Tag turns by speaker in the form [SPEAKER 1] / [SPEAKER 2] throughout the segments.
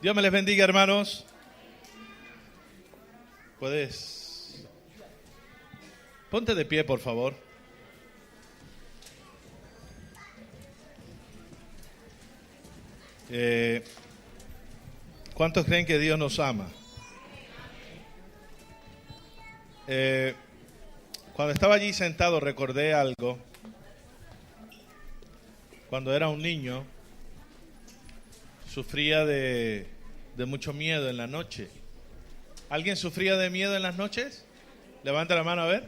[SPEAKER 1] Dios me les bendiga, hermanos. Puedes. Ponte de pie, por favor. ¿Cuántos creen que Dios nos ama? Cuando estaba allí sentado recordé algo. Cuando era un niño, sufría de mucho miedo en la noche. ¿Alguien sufría de miedo en las noches? Levanta la mano a ver.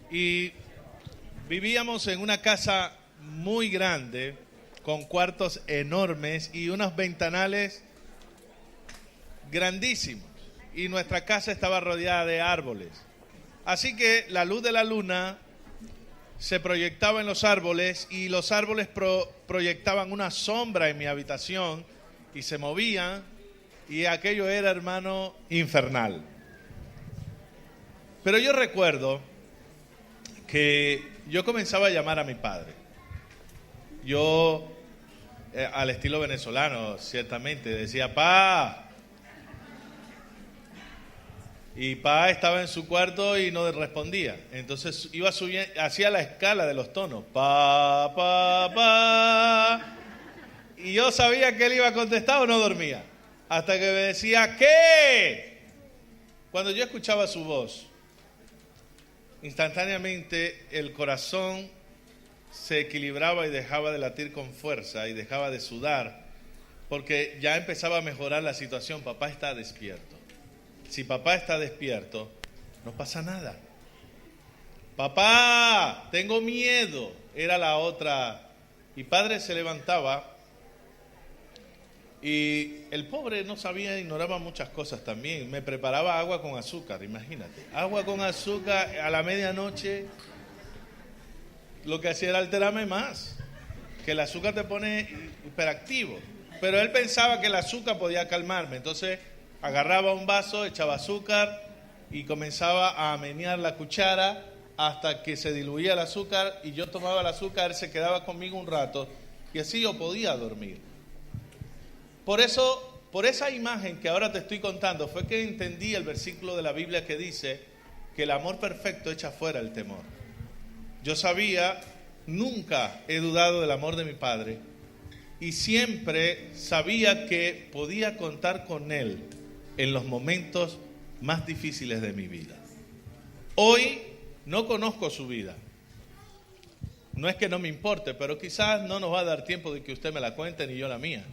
[SPEAKER 1] Y vivíamos en una casa muy grande, con cuartos enormes y unos ventanales grandísimos. Y nuestra casa estaba rodeada de árboles. Así que la luz de la luna se proyectaba en los árboles y los árboles proyectaban una sombra en mi habitación y se movían y aquello era, hermano, infernal. Pero yo recuerdo que yo comenzaba a llamar a mi padre. Yo, al estilo venezolano, ciertamente, decía, Pa. Y Pa estaba en su cuarto y no respondía. Entonces iba subiendo, hacía la escala de los tonos. Pa, pa, pa. Y yo sabía que él iba a contestar o no dormía. Hasta que me decía, ¿qué? Cuando yo escuchaba su voz, instantáneamente el corazón se equilibraba y dejaba de latir con fuerza y dejaba de sudar, porque ya empezaba a mejorar la situación. Papá está despierto. Si papá está despierto, no pasa nada. Papá, tengo miedo, era la otra. Y padre se levantaba y el pobre no sabía, ignoraba muchas cosas también. Me preparaba agua con azúcar, imagínate. Agua con azúcar a la medianoche. Lo que hacía era alterarme más, que el azúcar te pone hiperactivo. Pero él pensaba que el azúcar podía calmarme, entonces agarraba un vaso, echaba azúcar y comenzaba a menear la cuchara hasta que se diluía el azúcar y yo tomaba el azúcar, él se quedaba conmigo un rato y así yo podía dormir. Por eso, por esa imagen que ahora te estoy contando, fue que entendí el versículo de la Biblia que dice que el amor perfecto echa fuera el temor. Yo sabía, nunca he dudado del amor de mi padre y siempre sabía que podía contar con él en los momentos más difíciles de mi vida. Hoy no conozco su vida. No es que no me importe, pero quizás no nos va a dar tiempo de que usted me la cuente ni yo la mía.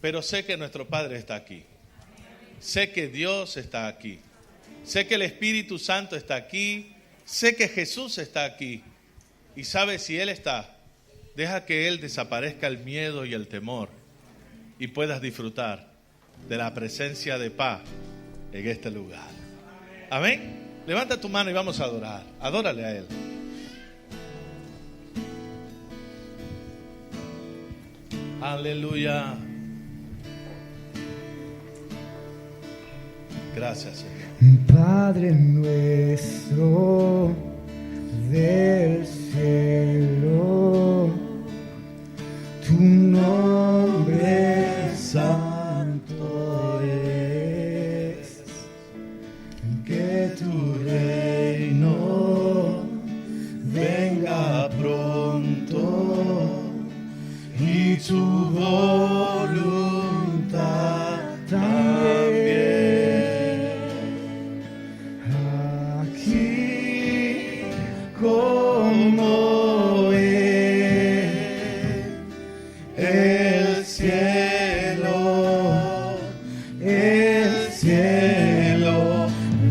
[SPEAKER 1] Pero sé que nuestro Padre está aquí. Sé que Dios está aquí. Sé que el Espíritu Santo está aquí. Sé que Jesús está aquí. Y sabe, si Él está, deja que Él desaparezca el miedo y el temor y puedas disfrutar de la presencia de paz en este lugar. Amén. Levanta tu mano y vamos a adorar. Adórale a Él. Aleluya. Gracias, Señor.
[SPEAKER 2] Padre nuestro del cielo, tu nombre santo es, que tu reino venga pronto y tu voluntad también. Aquí como el cielo,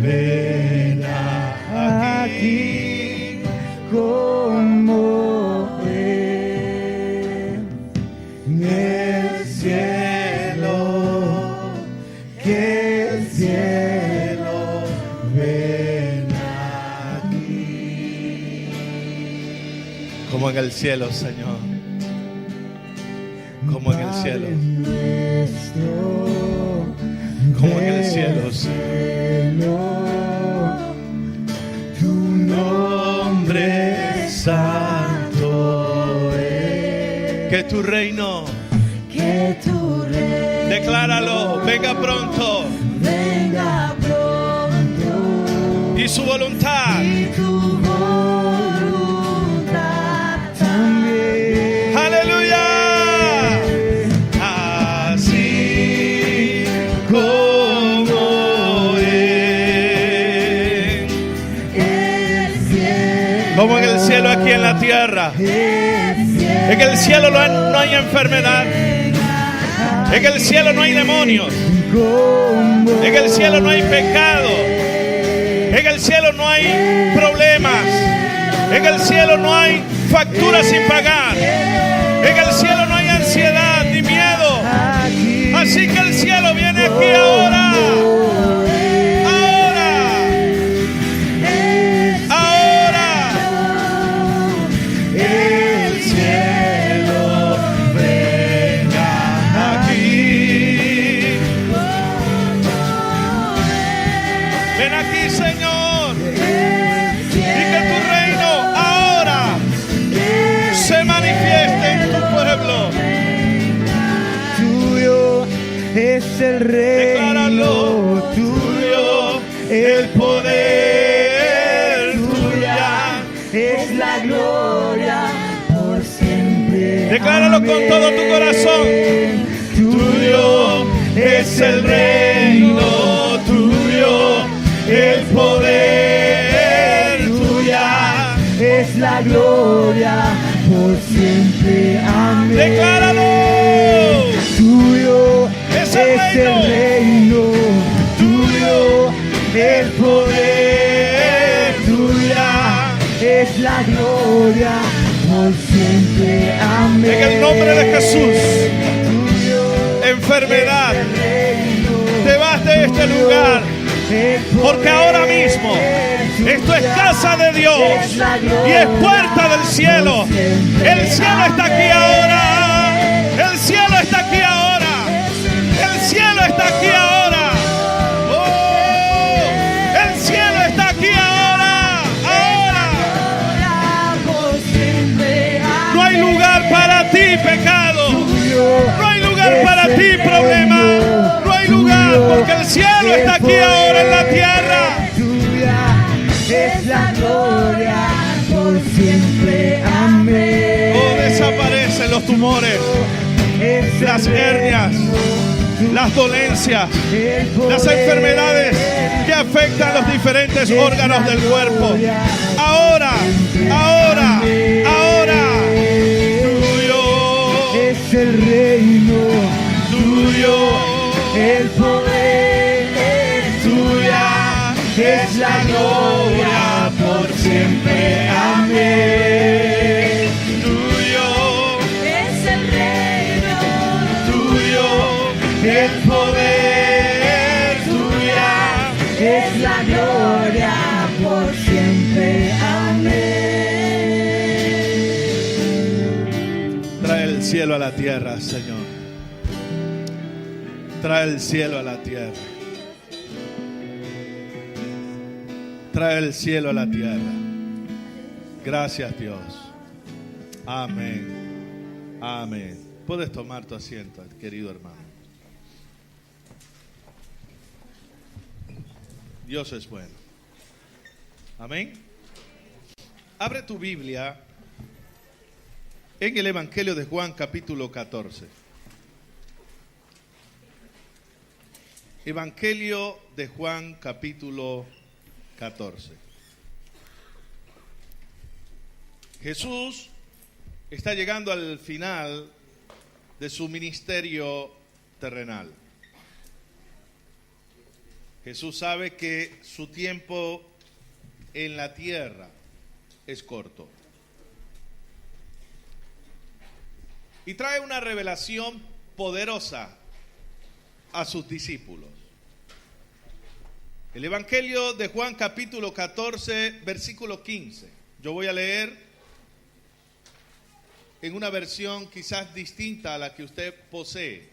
[SPEAKER 2] ven aquí como en el cielo, que el cielo ven aquí.
[SPEAKER 1] Como en el cielo, Señor. Como en el cielo. Como en el cielo,
[SPEAKER 2] Señor. Tu nombre santo es.
[SPEAKER 1] Que tu reino
[SPEAKER 2] Que tu reino
[SPEAKER 1] Decláralo, venga pronto.
[SPEAKER 2] Venga pronto.
[SPEAKER 1] Y su voluntad.
[SPEAKER 2] Y tu voluntad también.
[SPEAKER 1] Aleluya. Así como como en el cielo, aquí en la tierra. En el cielo no hay enfermedad. En el cielo no hay demonios. En el cielo no hay pecado. En el cielo no hay problemas. En el cielo no hay facturas sin pagar. En el cielo no hay ansiedad ni miedo. Así que el cielo viene aquí ahora.
[SPEAKER 2] Es el reino tuyo, el poder tuya, es la gloria por siempre.
[SPEAKER 1] Decláralo con todo tu corazón.
[SPEAKER 2] Tuyo es el reino tuyo, el poder tuya, es la gloria por siempre. Amén.
[SPEAKER 1] Decláralo.
[SPEAKER 2] Tuyo es el reino tuyo, el poder tuya, es la gloria por siempre. Amén.
[SPEAKER 1] En el nombre de Jesús, enfermedad, te vas de este lugar, porque ahora mismo esto es casa de Dios y es puerta del cielo. El cielo está aquí ahora. El cielo está aquí ahora. El cielo está aquí ahora. Oh, el cielo está aquí ahora. Ahora. No hay lugar para ti, pecado. No hay lugar para ti, problema. No hay lugar, porque el cielo está aquí ahora en la tierra.
[SPEAKER 2] Es la gloria por siempre. Amén.
[SPEAKER 1] Oh, desaparecen los tumores, las hernias, las dolencias, las enfermedades que afectan los diferentes órganos del cuerpo. Ahora, ahora, ahora. Tuyo
[SPEAKER 2] es el reino
[SPEAKER 1] tuyo,
[SPEAKER 2] el poder es tuya, es la gloria por siempre. Amén.
[SPEAKER 1] tuyo
[SPEAKER 2] Es el reino
[SPEAKER 1] tuyo,
[SPEAKER 2] el poder tuya, es la gloria por siempre. Amén.
[SPEAKER 1] Trae el cielo a la tierra, Señor. Trae el cielo a la tierra. Trae el cielo a la tierra. Gracias, Dios. Amén. Amén. Puedes tomar tu asiento, querido hermano. Dios es bueno. Amén. Abre tu Biblia en el Evangelio de Juan, capítulo 14. Evangelio de Juan, capítulo 14. Jesús está llegando al final de su ministerio terrenal. Jesús sabe que su tiempo en la tierra es corto. Y trae una revelación poderosa a sus discípulos. El Evangelio de Juan, capítulo 14, versículo 15. Yo voy a leer en una versión quizás distinta a la que usted posee.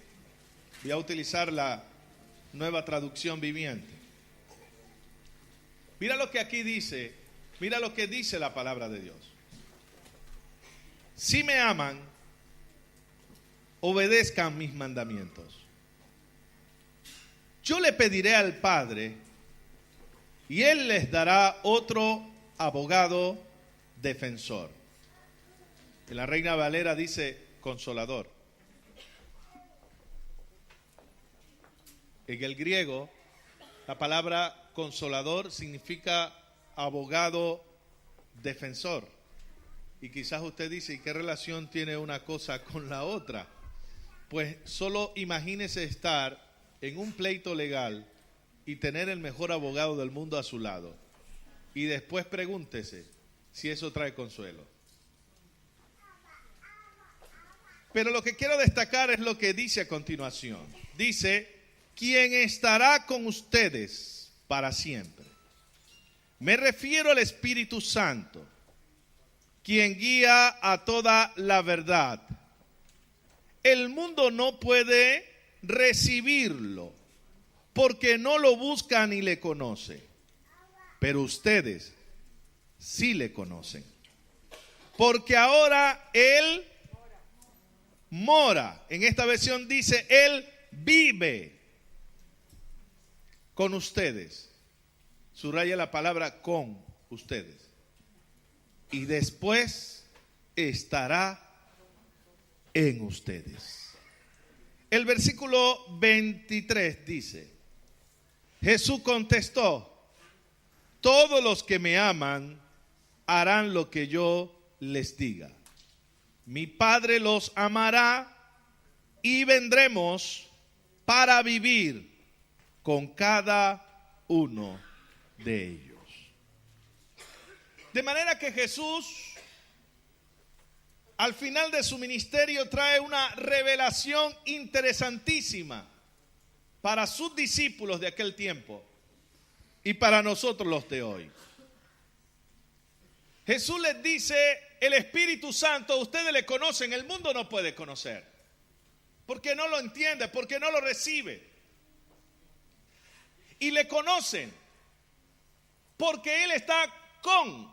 [SPEAKER 1] Voy a utilizar la Nueva Traducción Viviente. Mira lo que aquí dice, mira lo que dice la palabra de Dios. Si me aman, obedezcan mis mandamientos. yo le pediré al Padre y Él les dará otro abogado defensor. En la Reina Valera dice consolador. En el griego, la palabra consolador significa abogado defensor. Y quizás usted dice, ¿y qué relación tiene una cosa con la otra? Pues solo imagínese estar en un pleito legal y tener el mejor abogado del mundo a su lado. Y después pregúntese si eso trae consuelo. Pero lo que quiero destacar es lo que dice a continuación. Dice, quien estará con ustedes para siempre. Me refiero al Espíritu Santo, quien guía a toda la verdad. El mundo no puede recibirlo, porque no lo busca ni le conoce. Pero ustedes sí le conocen. Porque ahora Él mora. En esta versión dice, Él vive con ustedes. Subraya la palabra con ustedes. Y después estará en ustedes. El versículo 23 dice, Jesús contestó, todos los que me aman harán lo que yo les diga. Mi Padre los amará y vendremos para vivir con cada uno de ellos. De manera que Jesús, al final de su ministerio, trae una revelación interesantísima para sus discípulos de aquel tiempo y para nosotros los de hoy. Jesús les dice, el Espíritu Santo, ustedes le conocen, el mundo no puede conocer, porque no lo entiende, porque no lo recibe. Y le conocen, porque Él está con,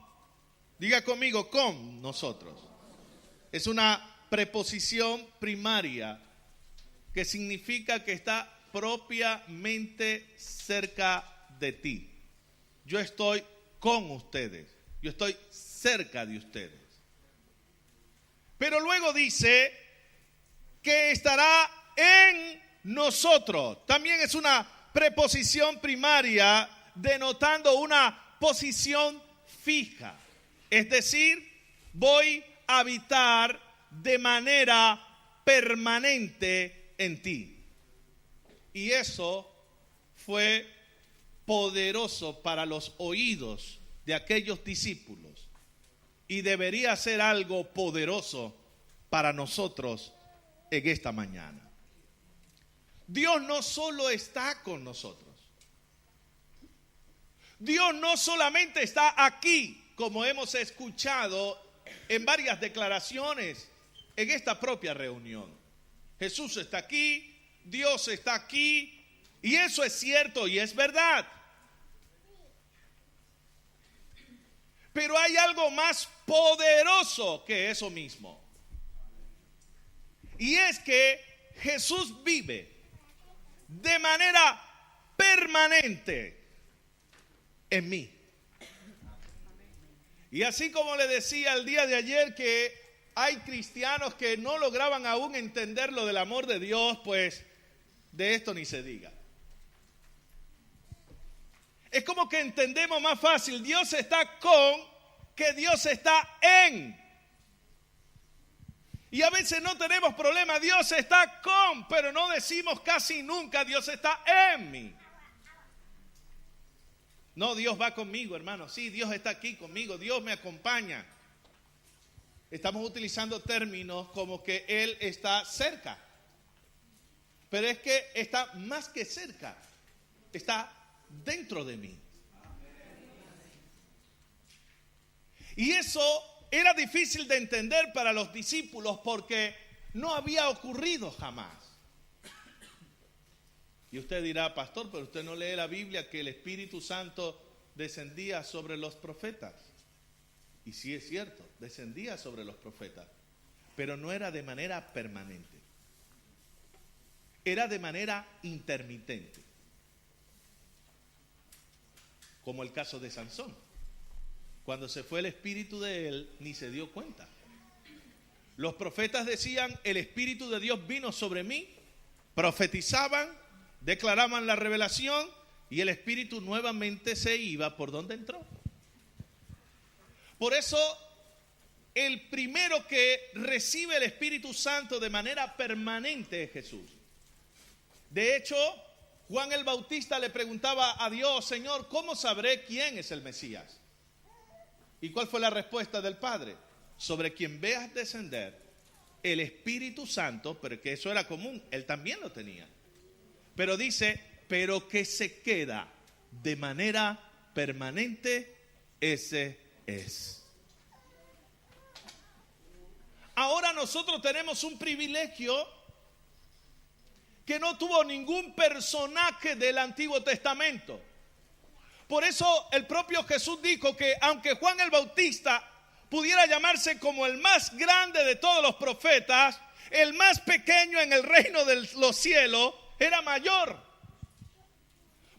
[SPEAKER 1] diga conmigo, con nosotros. Es una preposición primaria que significa que está propiamente cerca de ti. Yo estoy con ustedes. Yo estoy cerca de ustedes. Pero luego dice que estará en nosotros. También es una preposición primaria denotando una posición fija. Es decir, voy a habitar de manera permanente en ti. Y eso fue poderoso para los oídos de aquellos discípulos y debería ser algo poderoso para nosotros en esta mañana. Dios no solo está con nosotros, Dios no solamente está aquí, como hemos escuchado en varias declaraciones en esta propia reunión. Jesús está aquí, Dios está aquí, y eso es cierto y es verdad. Pero hay algo más poderoso que eso mismo. Y es que Jesús vive de manera permanente en mí. Y así como le decía el día de ayer que hay cristianos que no lograban aún entender lo del amor de Dios, pues de esto ni se diga. Es como que entendemos más fácil, Dios está con, que Dios está en. Y a veces no tenemos problema, Dios está con, pero no decimos casi nunca, Dios está en mí. No, Dios va conmigo, hermano. Sí, Dios está aquí conmigo, Dios me acompaña. Estamos utilizando términos como que Él está cerca. Pero es que está más que cerca, está dentro de mí. Y eso era difícil de entender para los discípulos porque no había ocurrido jamás. Y usted dirá, pastor, pero usted no lee la Biblia que el Espíritu Santo descendía sobre los profetas. Y sí es cierto, descendía sobre los profetas, pero no era de manera permanente. Era de manera intermitente. como el caso de Sansón. Cuando se fue el espíritu de él, ni se dio cuenta. Los profetas decían, el espíritu de Dios vino sobre mí, profetizaban, declaraban la revelación y el espíritu nuevamente se iba por donde entró. Por eso, el primero que recibe el Espíritu Santo de manera permanente es Jesús. De hecho, Juan el Bautista le preguntaba a Dios, Señor, ¿cómo sabré quién es el Mesías? ¿Y cuál fue la respuesta del Padre? Sobre quien veas descender el Espíritu Santo, pero que eso era común, él también lo tenía. Pero dice, pero que se queda de manera permanente, ese es. Ahora nosotros tenemos un privilegio que no tuvo ningún personaje del Antiguo Testamento. Por eso el propio Jesús dijo que aunque Juan el Bautista pudiera llamarse como el más grande de todos los profetas, el más pequeño en el reino de los cielos era mayor.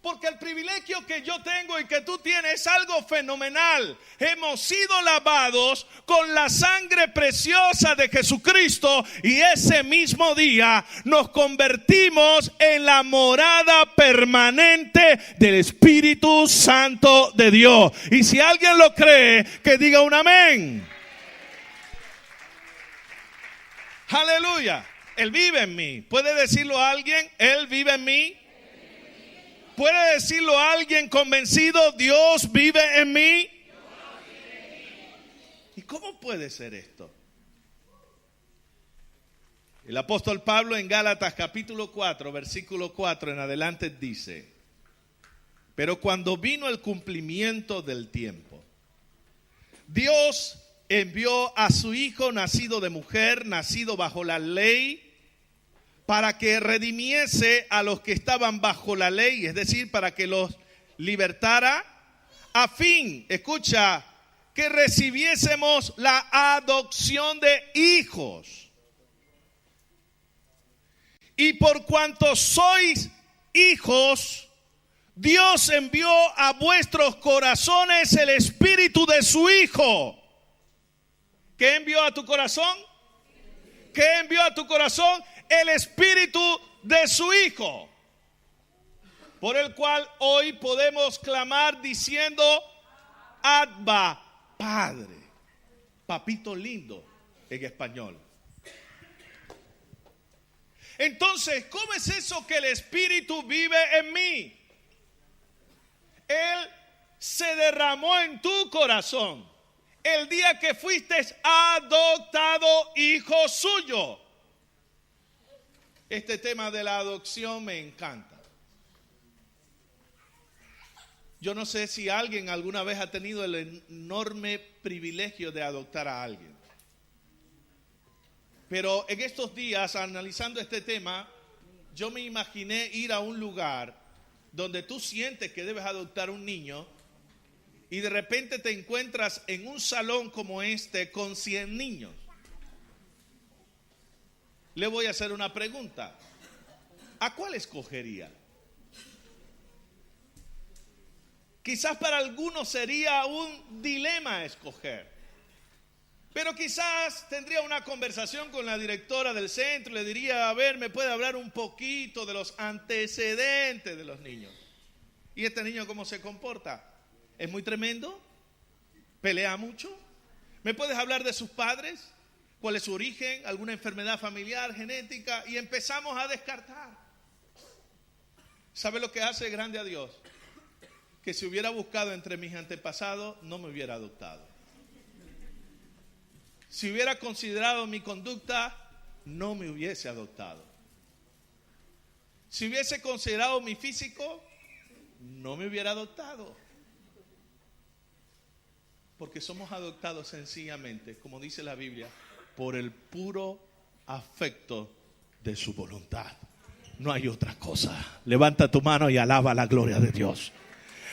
[SPEAKER 1] Porque el privilegio que yo tengo y que tú tienes es algo fenomenal. Hemos sido lavados con la sangre preciosa de Jesucristo y ese mismo día nos convertimos en la morada permanente del Espíritu Santo de Dios. Y si alguien lo cree, que diga un amén. Aleluya. Él vive en mí. ¿Puede decirlo a alguien? Él vive en mí. ¿Puede decirlo a alguien convencido? Dios vive en mí. ¿Y cómo puede ser esto? El apóstol Pablo en Gálatas capítulo 4, versículo 4 en adelante dice: pero cuando vino el cumplimiento del tiempo, Dios envió a su Hijo nacido de mujer, nacido bajo la ley, para que redimiese a los que estaban bajo la ley, es decir, para que los libertara, a fin, escucha, que recibiésemos la adopción de hijos. Y por cuanto sois hijos, Dios envió a vuestros corazones el espíritu de su Hijo. ¿Qué envió a tu corazón? ¿Qué envió a tu corazón? El espíritu de su Hijo, por el cual hoy podemos clamar diciendo: Abba, Padre, papito lindo en español. Entonces, ¿cómo es eso que el Espíritu vive en mí? Él se derramó en tu corazón el día que fuiste adoptado hijo suyo. Este tema de la adopción me encanta. Yo no sé si alguien alguna vez ha tenido el enorme privilegio de adoptar a alguien. Pero en estos días, analizando este tema, yo me imaginé ir a un lugar donde tú sientes que debes adoptar un niño y de repente te encuentras en un salón como este con 100 niños. Le voy a hacer una pregunta. ¿A cuál escogería? Quizás para algunos sería un dilema escoger. Pero quizás tendría una conversación con la directora del centro y le diría: a ver, ¿me puede hablar un poquito de los antecedentes de los niños? ¿Y este niño cómo se comporta? ¿Es muy tremendo? ¿Pelea mucho? ¿Me puedes hablar de sus padres? ¿Cuál es su origen? ¿Alguna enfermedad familiar, genética? Y empezamos a descartar. ¿Sabe lo que hace grande a Dios? Que si hubiera buscado entre mis antepasados, no me hubiera adoptado. Si hubiera considerado mi conducta, no me hubiese adoptado. Si hubiese considerado mi físico, no me hubiera adoptado. Porque somos adoptados sencillamente, como dice la Biblia, por el puro afecto de su voluntad. No hay otra cosa. Levanta tu mano y alaba la gloria de Dios.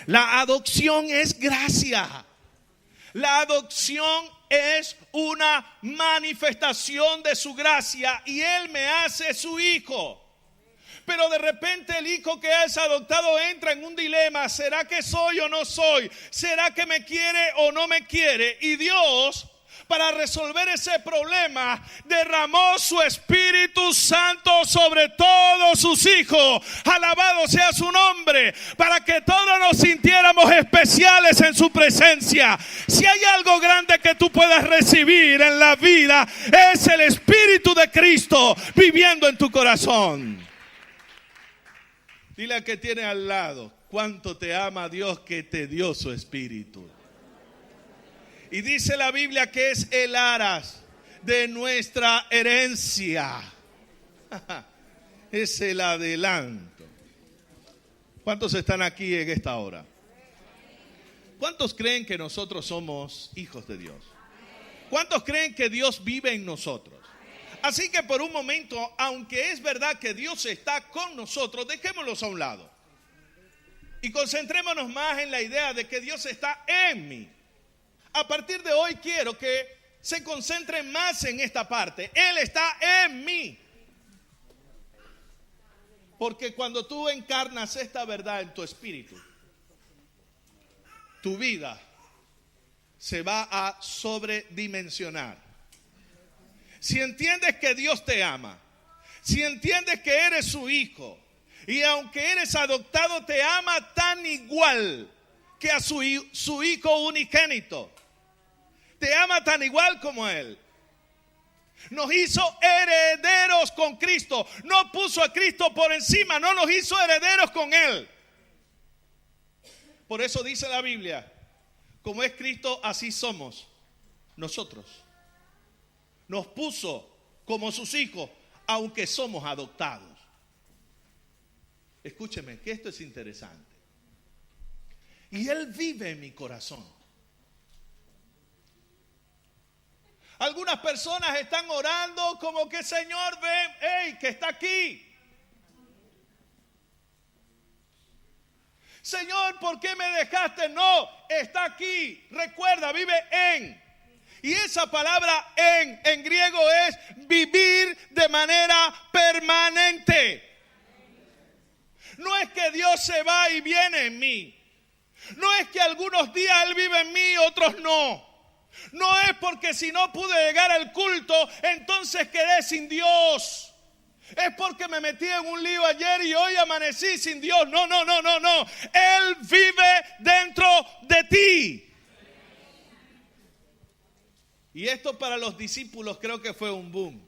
[SPEAKER 1] La adopción es gracia. La adopción es una manifestación de su gracia y Él me hace su hijo. Pero de repente el hijo que es adoptado entra en un dilema. ¿Será que soy o no soy? ¿Será que me quiere o no me quiere? Y Dios, para resolver ese problema, derramó su Espíritu Santo sobre todos sus hijos. Alabado sea su nombre, para que todos nos sintiéramos especiales en su presencia. Si hay algo grande que tú puedas recibir en la vida, es el Espíritu de Cristo viviendo en tu corazón. Dile al que tiene al lado, cuánto te ama Dios que te dio su Espíritu. Y dice la Biblia que es el aras de nuestra herencia. Es el adelanto. ¿Cuántos están aquí en esta hora? ¿Cuántos creen que nosotros somos hijos de Dios? ¿Cuántos creen que Dios vive en nosotros? Así que por un momento, aunque es verdad que Dios está con nosotros, dejémoslos a un lado. Y concentrémonos más en la idea de que Dios está en mí. A partir de hoy quiero que se concentren más en esta parte. Él está en mí. Porque cuando tú encarnas esta verdad en tu espíritu, tu vida se va a sobredimensionar. Si entiendes que Dios te ama, si entiendes que eres su hijo, y aunque eres adoptado, te ama tan igual que a su hijo unigénito. Te ama tan igual como Él. Nos hizo herederos con Cristo. No puso a Cristo por encima, no nos hizo herederos con Él. Por eso dice la Biblia, como es Cristo, así somos nosotros. Nos puso como sus hijos, aunque somos adoptados. Escúcheme, que esto es interesante. Y Él vive en mi corazón. Algunas personas están orando como que Señor, ven, hey, que está aquí. Señor, ¿por qué me dejaste? No, está aquí. Recuerda, vive en. Y esa palabra en griego es vivir de manera permanente. No es que Dios se va y viene en mí. No es que algunos días Él vive en mí, otros no. No es porque si no pude llegar al culto, entonces quedé sin Dios. Es porque me metí en un lío ayer y hoy amanecí sin Dios. No. Él vive dentro de ti. Y esto para los discípulos creo que fue un boom.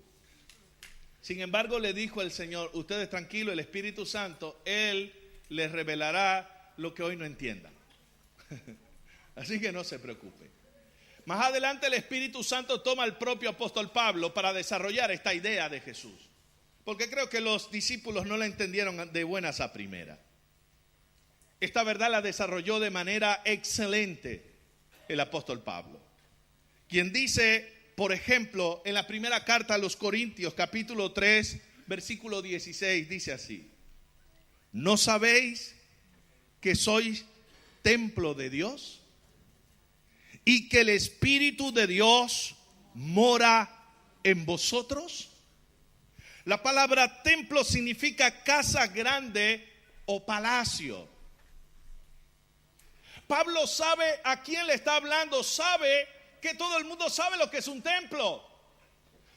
[SPEAKER 1] Sin embargo, le dijo el Señor, ustedes tranquilos, el Espíritu Santo, Él les revelará lo que hoy no entiendan. Así que no se preocupen. Más adelante el Espíritu Santo toma al propio apóstol Pablo para desarrollar esta idea de Jesús. Porque creo que los discípulos no la entendieron de buenas a primera. Esta verdad la desarrolló de manera excelente el apóstol Pablo. Quien dice, por ejemplo, en la primera carta a los Corintios, capítulo 3, versículo 16, dice así. ¿No sabéis que sois templo de Dios? Y que el Espíritu de Dios mora en vosotros. La palabra templo significa casa grande o palacio. Pablo sabe a quién le está hablando, sabe que todo el mundo sabe lo que es un templo.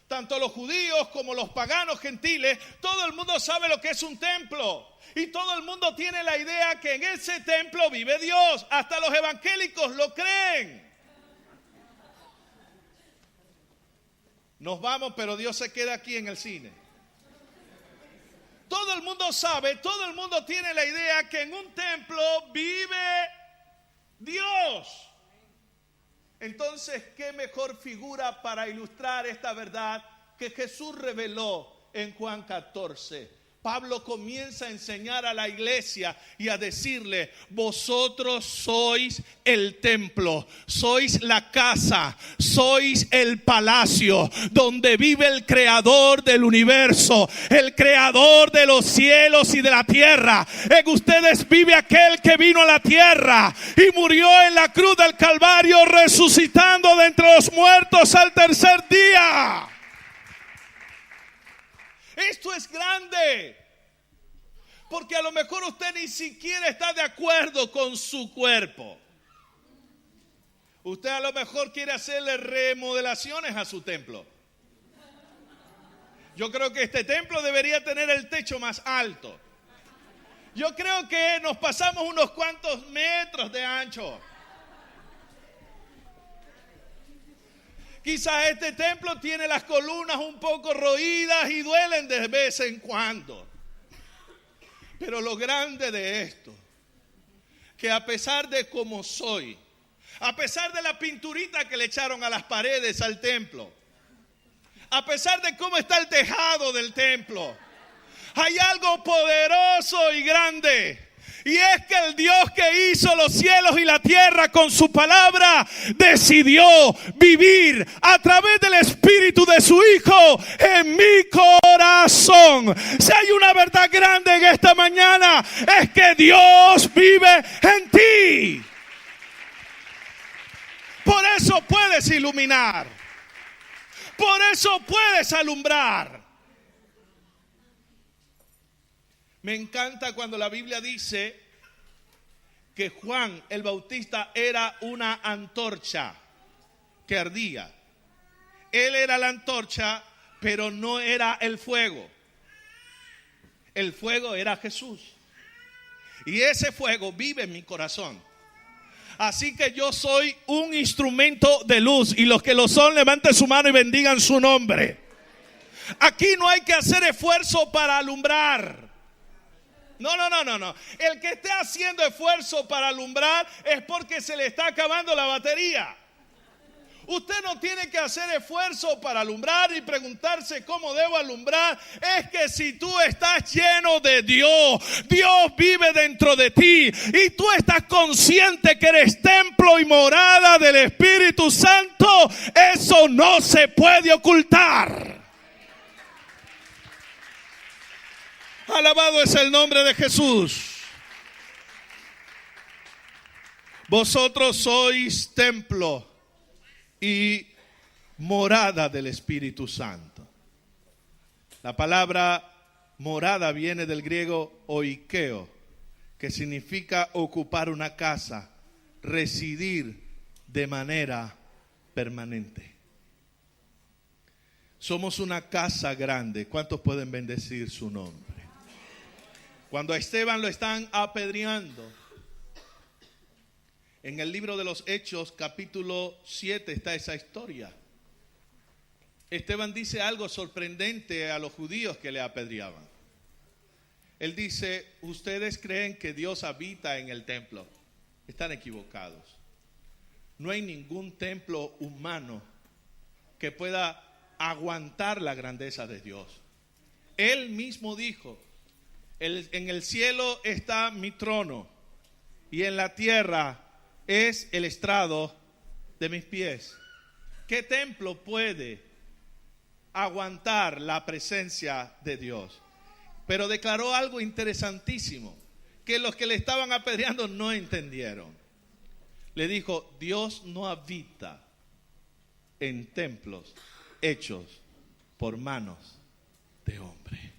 [SPEAKER 1] Tanto los judíos como los paganos gentiles, todo el mundo sabe lo que es un templo. Y todo el mundo tiene la idea que en ese templo vive Dios. Hasta los evangélicos lo creen. Nos vamos, pero Dios se queda aquí en el cine. Todo el mundo sabe, todo el mundo tiene la idea que en un templo vive Dios. Entonces, ¿qué mejor figura para ilustrar esta verdad que Jesús reveló en Juan 14? Pablo comienza a enseñar a la iglesia y a decirle, vosotros sois el templo, sois la casa, sois el palacio donde vive el creador del universo, el creador de los cielos y de la tierra. En ustedes vive aquel que vino a la tierra y murió en la cruz del Calvario, resucitando de entre los muertos al tercer día. Esto es grande. Porque a lo mejor usted ni siquiera está de acuerdo con su cuerpo. Usted a lo mejor quiere hacerle remodelaciones a su templo. Yo creo que este templo debería tener el techo más alto. Yo creo que nos pasamos unos cuantos metros de ancho. Quizás este templo tiene las columnas un poco roídas y duelen de vez en cuando. Pero lo grande de esto, que a pesar de cómo soy, a pesar de la pinturita que le echaron a las paredes al templo, a pesar de cómo está el tejado del templo, hay algo poderoso y grande. Y es que el Dios que hizo los cielos y la tierra con su palabra decidió vivir a través del Espíritu de su Hijo en mi corazón. Si hay una verdad grande en esta mañana, es que Dios vive en ti. Por eso puedes iluminar. Por eso puedes alumbrar. Me encanta cuando la Biblia dice que Juan el Bautista era una antorcha que ardía. Él era la antorcha, pero no era el fuego. El fuego era Jesús. Y ese fuego vive en mi corazón. Así que yo soy un instrumento de luz. Y los que lo son, levanten su mano y bendigan su nombre. Aquí no hay que hacer esfuerzo para alumbrar. No. El que esté haciendo esfuerzo para alumbrar es porque se le está acabando la batería. Usted no tiene que hacer esfuerzo para alumbrar y preguntarse cómo debo alumbrar. Es que si tú estás lleno de Dios, Dios vive dentro de ti y tú estás consciente que eres templo y morada del Espíritu Santo, eso no se puede ocultar. Alabado es el nombre de Jesús. Vosotros sois templo y morada del Espíritu Santo. La palabra morada viene del griego oikeo, que significa ocupar una casa, residir de manera permanente. Somos una casa grande. ¿Cuántos pueden bendecir su nombre? Cuando a Esteban lo están apedreando, en el libro de los Hechos, capítulo 7, está esa historia. Esteban dice algo sorprendente a los judíos que le apedreaban. Él dice: ustedes creen que Dios habita en el templo. Están equivocados. No hay ningún templo humano que pueda aguantar la grandeza de Dios. Él mismo dijo: en el cielo está mi trono y en la tierra es el estrado de mis pies. ¿Qué templo puede aguantar la presencia de Dios? Pero declaró algo interesantísimo que los que le estaban apedreando no entendieron. Le dijo: Dios no habita en templos hechos por manos de hombre,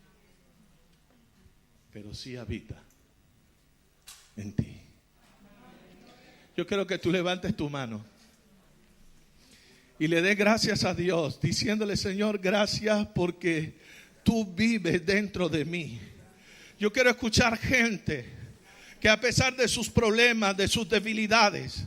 [SPEAKER 1] pero sí habita en ti. Yo quiero que tú levantes tu mano y le des gracias a Dios, diciéndole: Señor, gracias porque tú vives dentro de mí. Yo quiero escuchar gente que a pesar de sus problemas, de sus debilidades,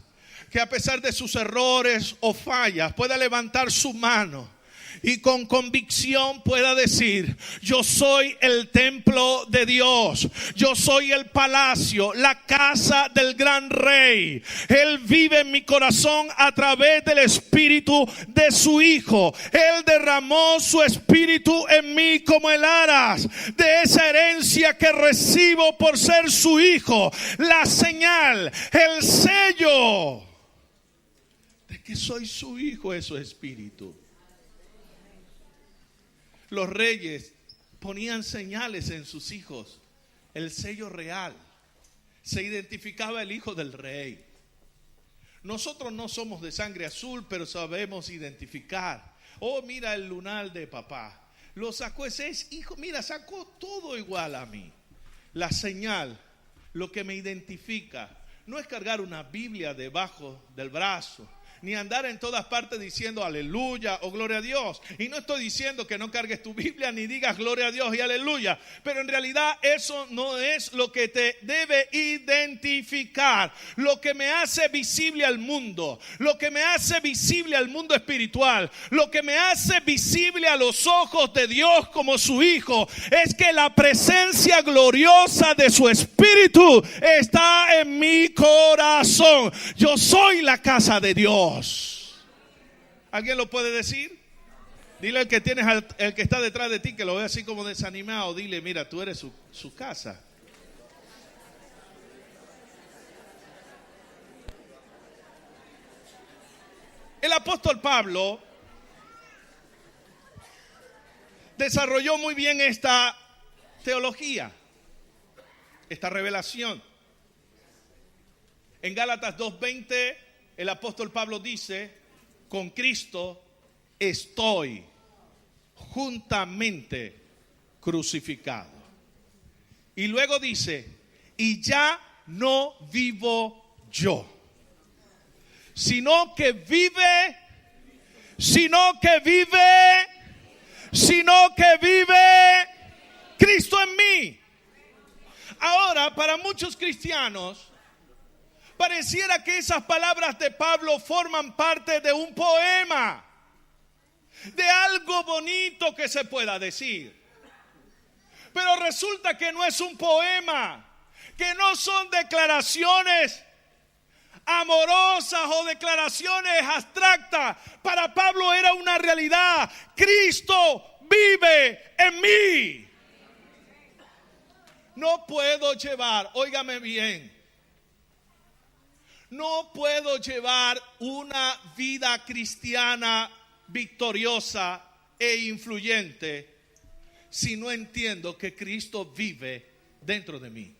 [SPEAKER 1] que a pesar de sus errores o fallas, pueda levantar su mano y con convicción pueda decir: yo soy el templo de Dios, yo soy el palacio, la casa del gran rey. Él vive en mi corazón a través del Espíritu de su Hijo. Él derramó su Espíritu en mí como el aras de esa herencia que recibo por ser su Hijo. La señal, el sello de que soy su Hijo es su Espíritu. Los reyes ponían señales en sus hijos. El sello real. Se identificaba el hijo del rey. Nosotros no somos de sangre azul, pero sabemos identificar. Oh, mira el lunar de papá. Lo sacó ese hijo. Mira, sacó todo igual a mí. la señal, lo que me identifica, no es cargar una Biblia debajo del brazo, ni andar en todas partes diciendo aleluya o gloria a Dios. Y no estoy diciendo que no cargues tu Biblia ni digas gloria a Dios y aleluya, pero en realidad eso no es lo que te debe identificar. Lo que me hace visible al mundo, lo que me hace visible al mundo espiritual, lo que me hace visible a los ojos de Dios como su hijo, es que la presencia gloriosa de su Espíritu está en mi corazón. Yo soy la casa de Dios. ¿Alguien lo puede decir? Dile al que tienes, el que está detrás de ti, que lo ve así como desanimado, dile, mira, tú eres su casa. El apóstol Pablo desarrolló muy bien esta teología, esta revelación. En Gálatas 2:20 el apóstol Pablo dice: con Cristo estoy juntamente crucificado. Y luego dice: y ya no vivo yo, sino que vive Cristo en mí. Ahora, para muchos cristianos, pareciera que esas palabras de Pablo forman parte de un poema, de algo bonito que se pueda decir. Pero resulta que no es un poema, que no son declaraciones amorosas o declaraciones abstractas. Para Pablo era una realidad. Cristo vive en mí. No puedo llevar, óigame bien, no puedo llevar una vida cristiana victoriosa e influyente si no entiendo que Cristo vive dentro de mí.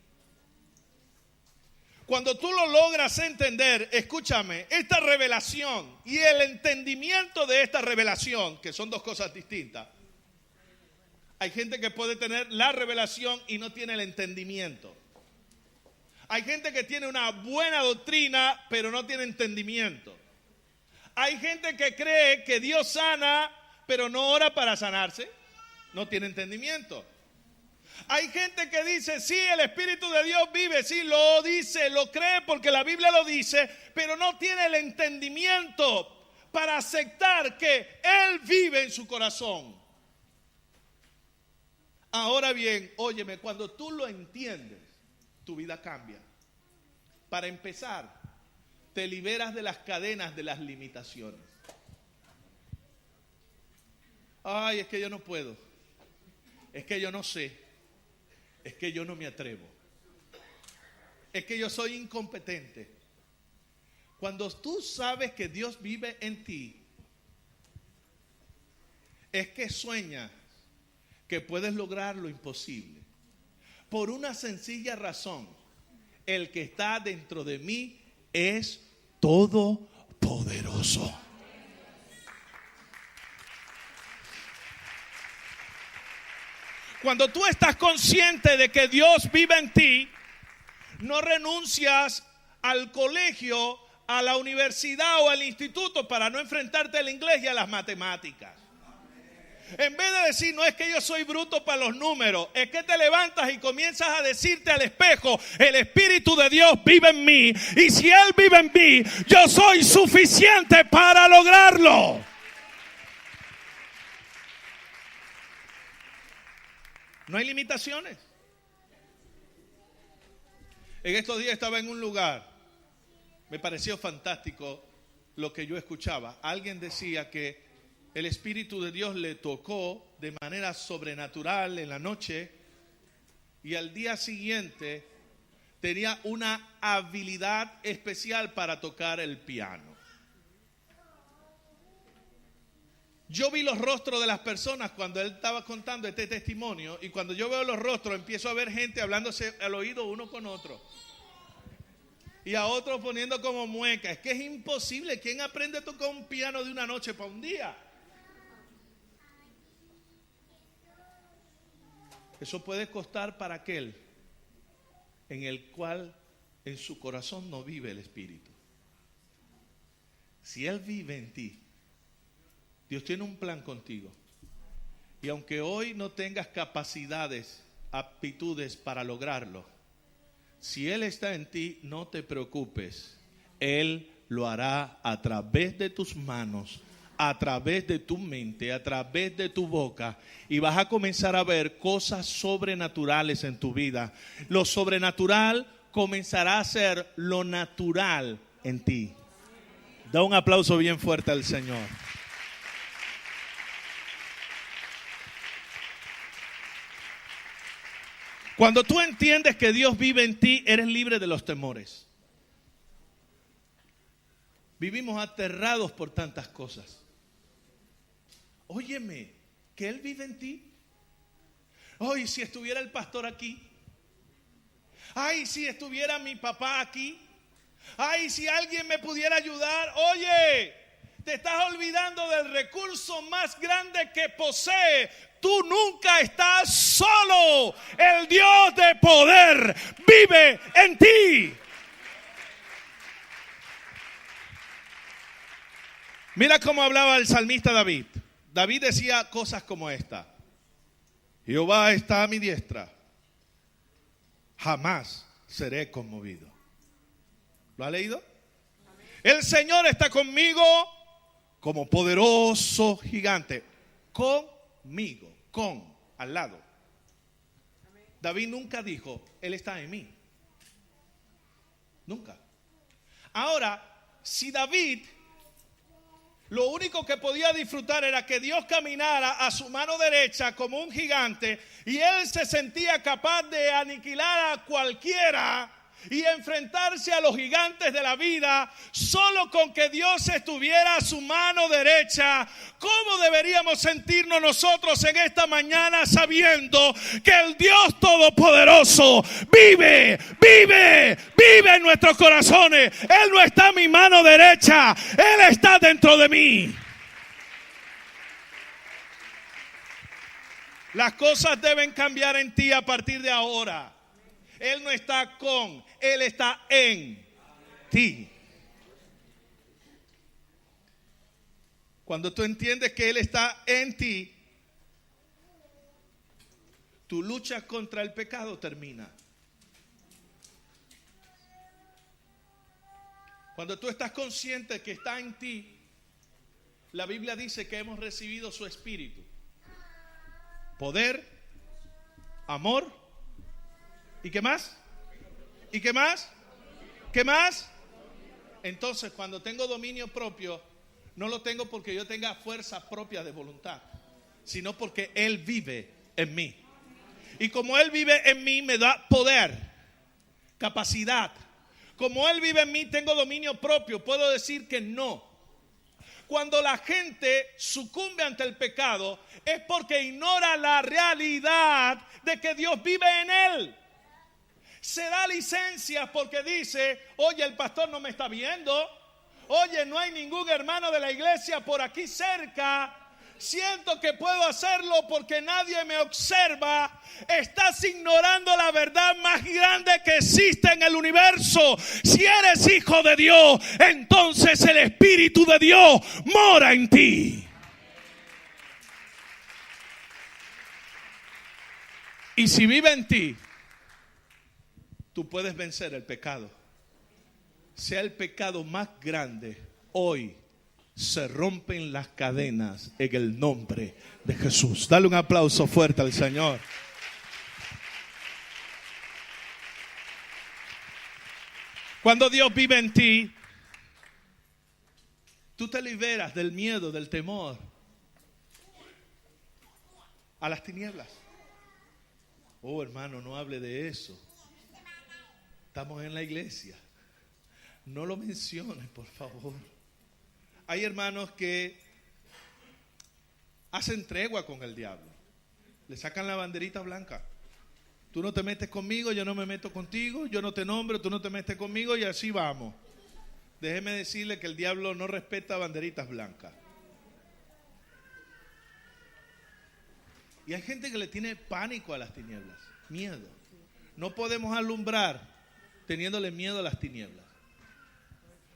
[SPEAKER 1] Cuando tú lo logras entender, escúchame, esta revelación y el entendimiento de esta revelación, que son dos cosas distintas. Hay gente que puede tener la revelación y no tiene el entendimiento. Hay gente que tiene una buena doctrina, pero no tiene entendimiento. Hay gente que cree que Dios sana, pero no ora para sanarse. No tiene entendimiento. Hay gente que dice, sí, el Espíritu de Dios vive, sí, lo dice, lo cree porque la Biblia lo dice, pero no tiene el entendimiento para aceptar que Él vive en su corazón. Ahora bien, óyeme, cuando tú lo entiendes, tu vida cambia. Para empezar, te liberas de las cadenas de las limitaciones. Ay, es que yo no puedo. Es que yo no sé. Es que yo no me atrevo. Es que yo soy incompetente. Cuando tú sabes que Dios vive en ti, es que sueñas que puedes lograr lo imposible. Por una sencilla razón: el que está dentro de mí es todopoderoso. Cuando tú estás consciente de que Dios vive en ti, no renuncias al colegio, a la universidad o al instituto para no enfrentarte al inglés y a las matemáticas. En vez de decir, no es que yo soy bruto para los números, es que te levantas y comienzas a decirte al espejo: el Espíritu de Dios vive en mí, y si Él vive en mí, yo soy suficiente para lograrlo. No hay limitaciones. En estos días estaba en un lugar, me pareció fantástico lo que yo escuchaba. Alguien decía que el Espíritu de Dios le tocó de manera sobrenatural en la noche y al día siguiente tenía una habilidad especial para tocar el piano. Yo vi los rostros de las personas cuando él estaba contando este testimonio, y cuando yo veo los rostros empiezo a ver gente hablándose al oído uno con otro y a otros poniendo como muecas. Es que es imposible. ¿Quién aprende a tocar un piano de una noche para un día? Eso puede costar para aquel en el cual en su corazón no vive el Espíritu. Si Él vive en ti, Dios tiene un plan contigo. Y aunque hoy no tengas capacidades, aptitudes para lograrlo, si Él está en ti, no te preocupes. Él lo hará a través de tus manos, a través de tu mente, a través de tu boca, y vas a comenzar a ver cosas sobrenaturales en tu vida. Lo sobrenatural comenzará a ser lo natural en ti. Da un aplauso bien fuerte al Señor. Cuando tú entiendes que Dios vive en ti, eres libre de los temores. Vivimos aterrados por tantas cosas. Óyeme, que Él vive en ti. Ay, si estuviera el pastor aquí. Ay, si estuviera mi papá aquí. Ay, si alguien me pudiera ayudar. Oye, te estás olvidando del recurso más grande que posee. Tú nunca estás solo. El Dios de poder vive en ti. Mira cómo hablaba el salmista David. David decía cosas como esta: Jehová está a mi diestra, jamás seré conmovido. ¿Lo ha leído? El Señor está conmigo como poderoso gigante. Conmigo, al lado. David nunca dijo, Él está en mí. Nunca. Ahora, si David lo único que podía disfrutar era que Dios caminara a su mano derecha como un gigante, y él se sentía capaz de aniquilar a cualquiera y enfrentarse a los gigantes de la vida solo con que Dios estuviera a su mano derecha. ¿Cómo deberíamos sentirnos nosotros en esta mañana sabiendo que el Dios Todopoderoso vive en nuestros corazones? Él no está a mi mano derecha, Él está dentro de mí. Las cosas deben cambiar en ti a partir de ahora. Él no está con, Él está en ti. Cuando tú entiendes que Él está en ti, tu lucha contra el pecado termina. Cuando tú estás consciente que está en ti, la Biblia dice que hemos recibido su Espíritu. Poder, amor. ¿Y qué más? ¿Y qué más? ¿Qué más? Entonces, cuando tengo dominio propio, no lo tengo porque yo tenga fuerza propia de voluntad, sino porque Él vive en mí. Y como Él vive en mí, me da poder, capacidad. Como Él vive en mí, tengo dominio propio. Puedo decir que no. Cuando la gente sucumbe ante el pecado, es porque ignora la realidad de que Dios vive en él. Se da licencias porque dice, oye, el pastor no me está viendo. Oye, no hay ningún hermano de la iglesia por aquí cerca. Siento que puedo hacerlo porque nadie me observa. Estás ignorando la verdad más grande que existe en el universo. Si eres hijo de Dios, entonces el Espíritu de Dios mora en ti. Y si vive en ti, tú puedes vencer el pecado. Sea el pecado más grande, hoy se rompen las cadenas en el nombre de Jesús. Dale un aplauso fuerte al Señor. Cuando Dios vive en ti, tú te liberas del miedo, del temor a las tinieblas. Oh, hermano, no hable de eso. Estamos en la iglesia. No lo menciones, por favor. Hay hermanos que hacen tregua con el diablo. Le sacan la banderita blanca. Tú no te metes conmigo, yo no me meto contigo. Yo no te nombro, tú no te metes conmigo, y así vamos. Déjeme decirle que el diablo no respeta banderitas blancas. Y hay gente que le tiene pánico a las tinieblas, miedo. No podemos alumbrar teniéndole miedo a las tinieblas.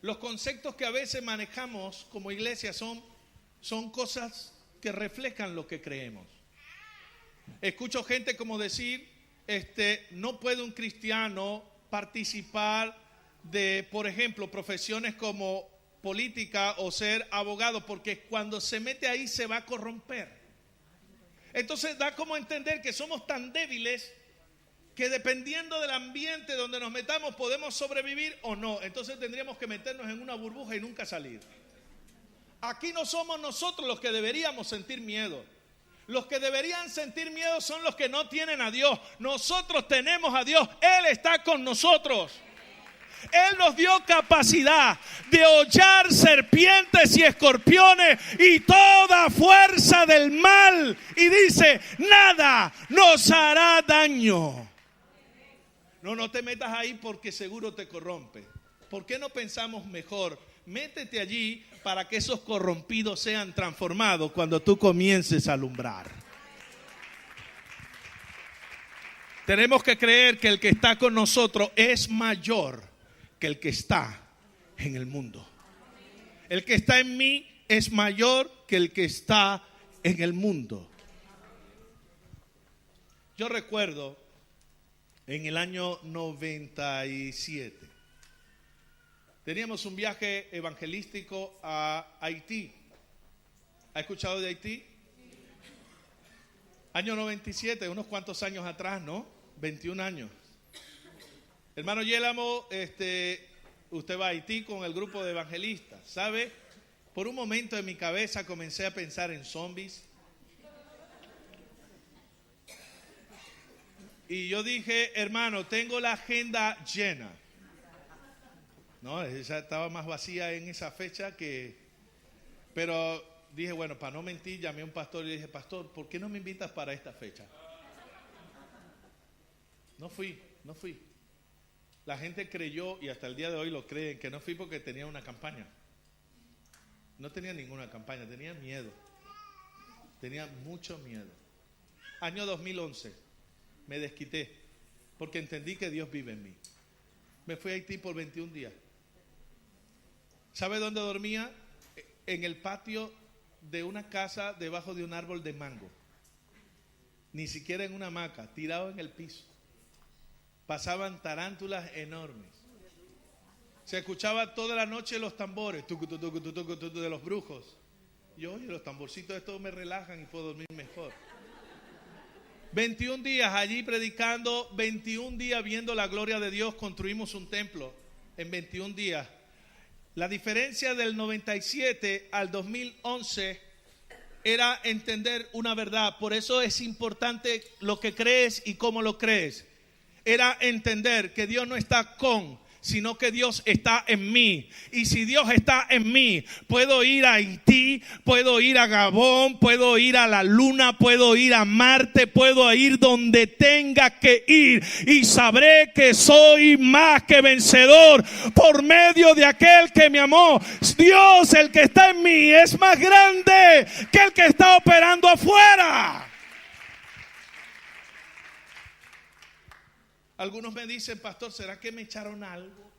[SPEAKER 1] Los conceptos que a veces manejamos como iglesia son cosas que reflejan lo que creemos. Escucho gente como decir, no puede un cristiano participar de, por ejemplo, profesiones como política o ser abogado, porque cuando se mete ahí se va a corromper. Entonces da como entender que somos tan débiles que dependiendo del ambiente donde nos metamos podemos sobrevivir o no. Entonces tendríamos que meternos en una burbuja y nunca salir. Aquí no somos nosotros los que deberíamos sentir miedo. Los que deberían sentir miedo son los que no tienen a Dios. Nosotros tenemos a Dios. Él está con nosotros. Él nos dio capacidad de hollar serpientes y escorpiones y toda fuerza del mal. Y dice, nada nos hará daño. No te metas ahí porque seguro te corrompe. ¿Por qué no pensamos mejor? Métete allí para que esos corrompidos sean transformados cuando tú comiences a alumbrar. Tenemos que creer que el que está con nosotros es mayor que el que está en el mundo. El que está en mí es mayor que el que está en el mundo. Yo recuerdo en el año 97, teníamos un viaje evangelístico a Haití. ¿Ha escuchado de Haití? Año 97, unos cuantos años atrás, ¿no? 21 años. Hermano Yélamo, usted va a Haití con el grupo de evangelistas, ¿sabe? Por un momento en mi cabeza comencé a pensar en zombies. Y yo dije, hermano, tengo la agenda llena. No, ella estaba más vacía en esa fecha que... Pero dije, bueno, para no mentir, llamé a un pastor y le dije, pastor, ¿por qué no me invitas para esta fecha? No fui. La gente creyó, y hasta el día de hoy lo creen, que no fui porque tenía una campaña. No tenía ninguna campaña, tenía miedo. Tenía mucho miedo. Año 2011, me desquité, porque entendí que Dios vive en mí. Me fui a Haití por 21 días. ¿Sabe dónde dormía? En el patio de una casa debajo de un árbol de mango. Ni siquiera en una hamaca, tirado en el piso. Pasaban tarántulas enormes. Se escuchaba toda la noche los tambores de los brujos. Yo, oye, los tamborcitos estos me relajan y puedo dormir mejor. 21 días allí predicando, 21 días viendo la gloria de Dios. Construimos un templo en 21 días. La diferencia del 97 al 2011 era entender una verdad. Por eso es importante lo que crees y cómo lo crees. Era entender que Dios no está sino que Dios está en mí. Y si Dios está en mí, puedo ir a Haití, puedo ir a Gabón, puedo ir a la Luna, puedo ir a Marte, puedo ir donde tenga que ir. Y sabré que soy más que vencedor por medio de aquel que me amó. Dios, el que está en mí, es más grande que el que está operando afuera. Algunos me dicen, pastor, ¿será que me echaron algo?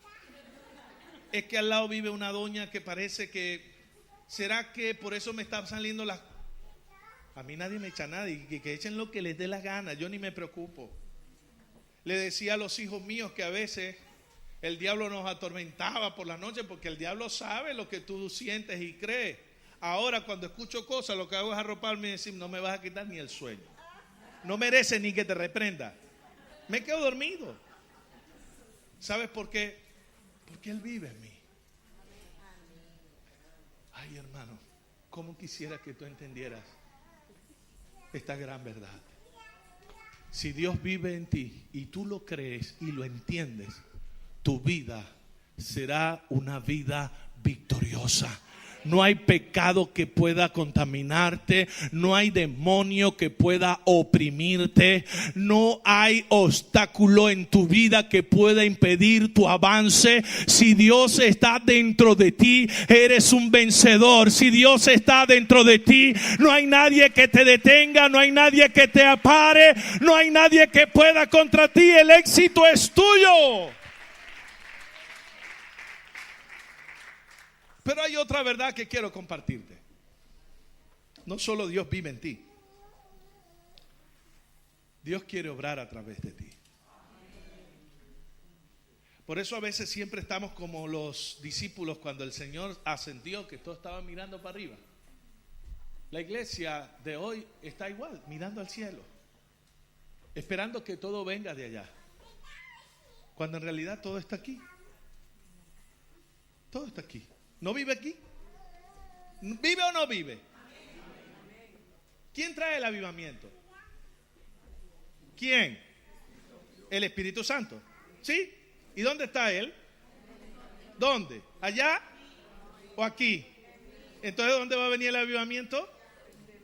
[SPEAKER 1] Es que al lado vive una doña que parece que... ¿Será que por eso me están saliendo las... A mí nadie me echa nada y que echen lo que les dé la gana, yo ni me preocupo. Le decía a los hijos míos que a veces el diablo nos atormentaba por la noche porque el diablo sabe lo que tú sientes y crees. Ahora cuando escucho cosas lo que hago es arroparme y decir, no me vas a quitar ni el sueño. No merece ni que te reprenda. Me quedo dormido. ¿Sabes por qué? Porque Él vive en mí. Ay, hermano, cómo quisiera que tú entendieras esta gran verdad. Si Dios vive en ti y tú lo crees y lo entiendes, tu vida será una vida victoriosa. No hay pecado que pueda contaminarte, no hay demonio que pueda oprimirte, no hay obstáculo en tu vida que pueda impedir tu avance. Si Dios está dentro de ti, eres un vencedor. Si Dios está dentro de ti, no hay nadie que te detenga, no hay nadie que te apare, no hay nadie que pueda contra ti. El éxito es tuyo. Pero hay otra verdad que quiero compartirte. No solo Dios vive en ti, Dios quiere obrar a través de ti. Por eso a veces siempre estamos como los discípulos cuando el Señor ascendió, que todos estaban mirando para arriba. La iglesia de hoy está igual, mirando al cielo, esperando que todo venga de allá, cuando en realidad todo está aquí. Todo está aquí. ¿No vive aquí? ¿Vive o no vive? ¿Quién trae el avivamiento? ¿Quién? El Espíritu Santo. ¿Sí? ¿Y dónde está Él? ¿Dónde? ¿Allá o aquí? Entonces, ¿dónde va a venir el avivamiento?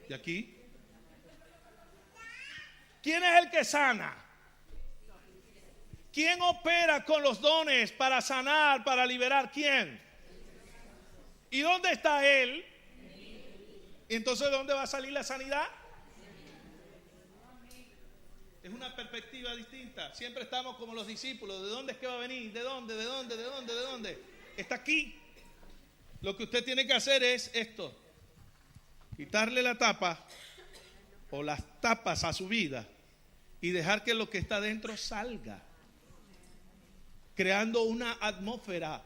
[SPEAKER 1] De aquí. ¿Quién es el que sana? ¿Quién opera con los dones para sanar, para liberar? ¿Quién? ¿Y dónde está Él? ¿Y entonces dónde va a salir la sanidad? Es una perspectiva distinta. Siempre estamos como los discípulos. ¿De dónde es que va a venir? ¿De dónde? ¿De dónde? ¿De dónde? ¿De dónde? Está aquí. Lo que usted tiene que hacer es esto: quitarle la tapa o las tapas a su vida y dejar que lo que está dentro salga, creando una atmósfera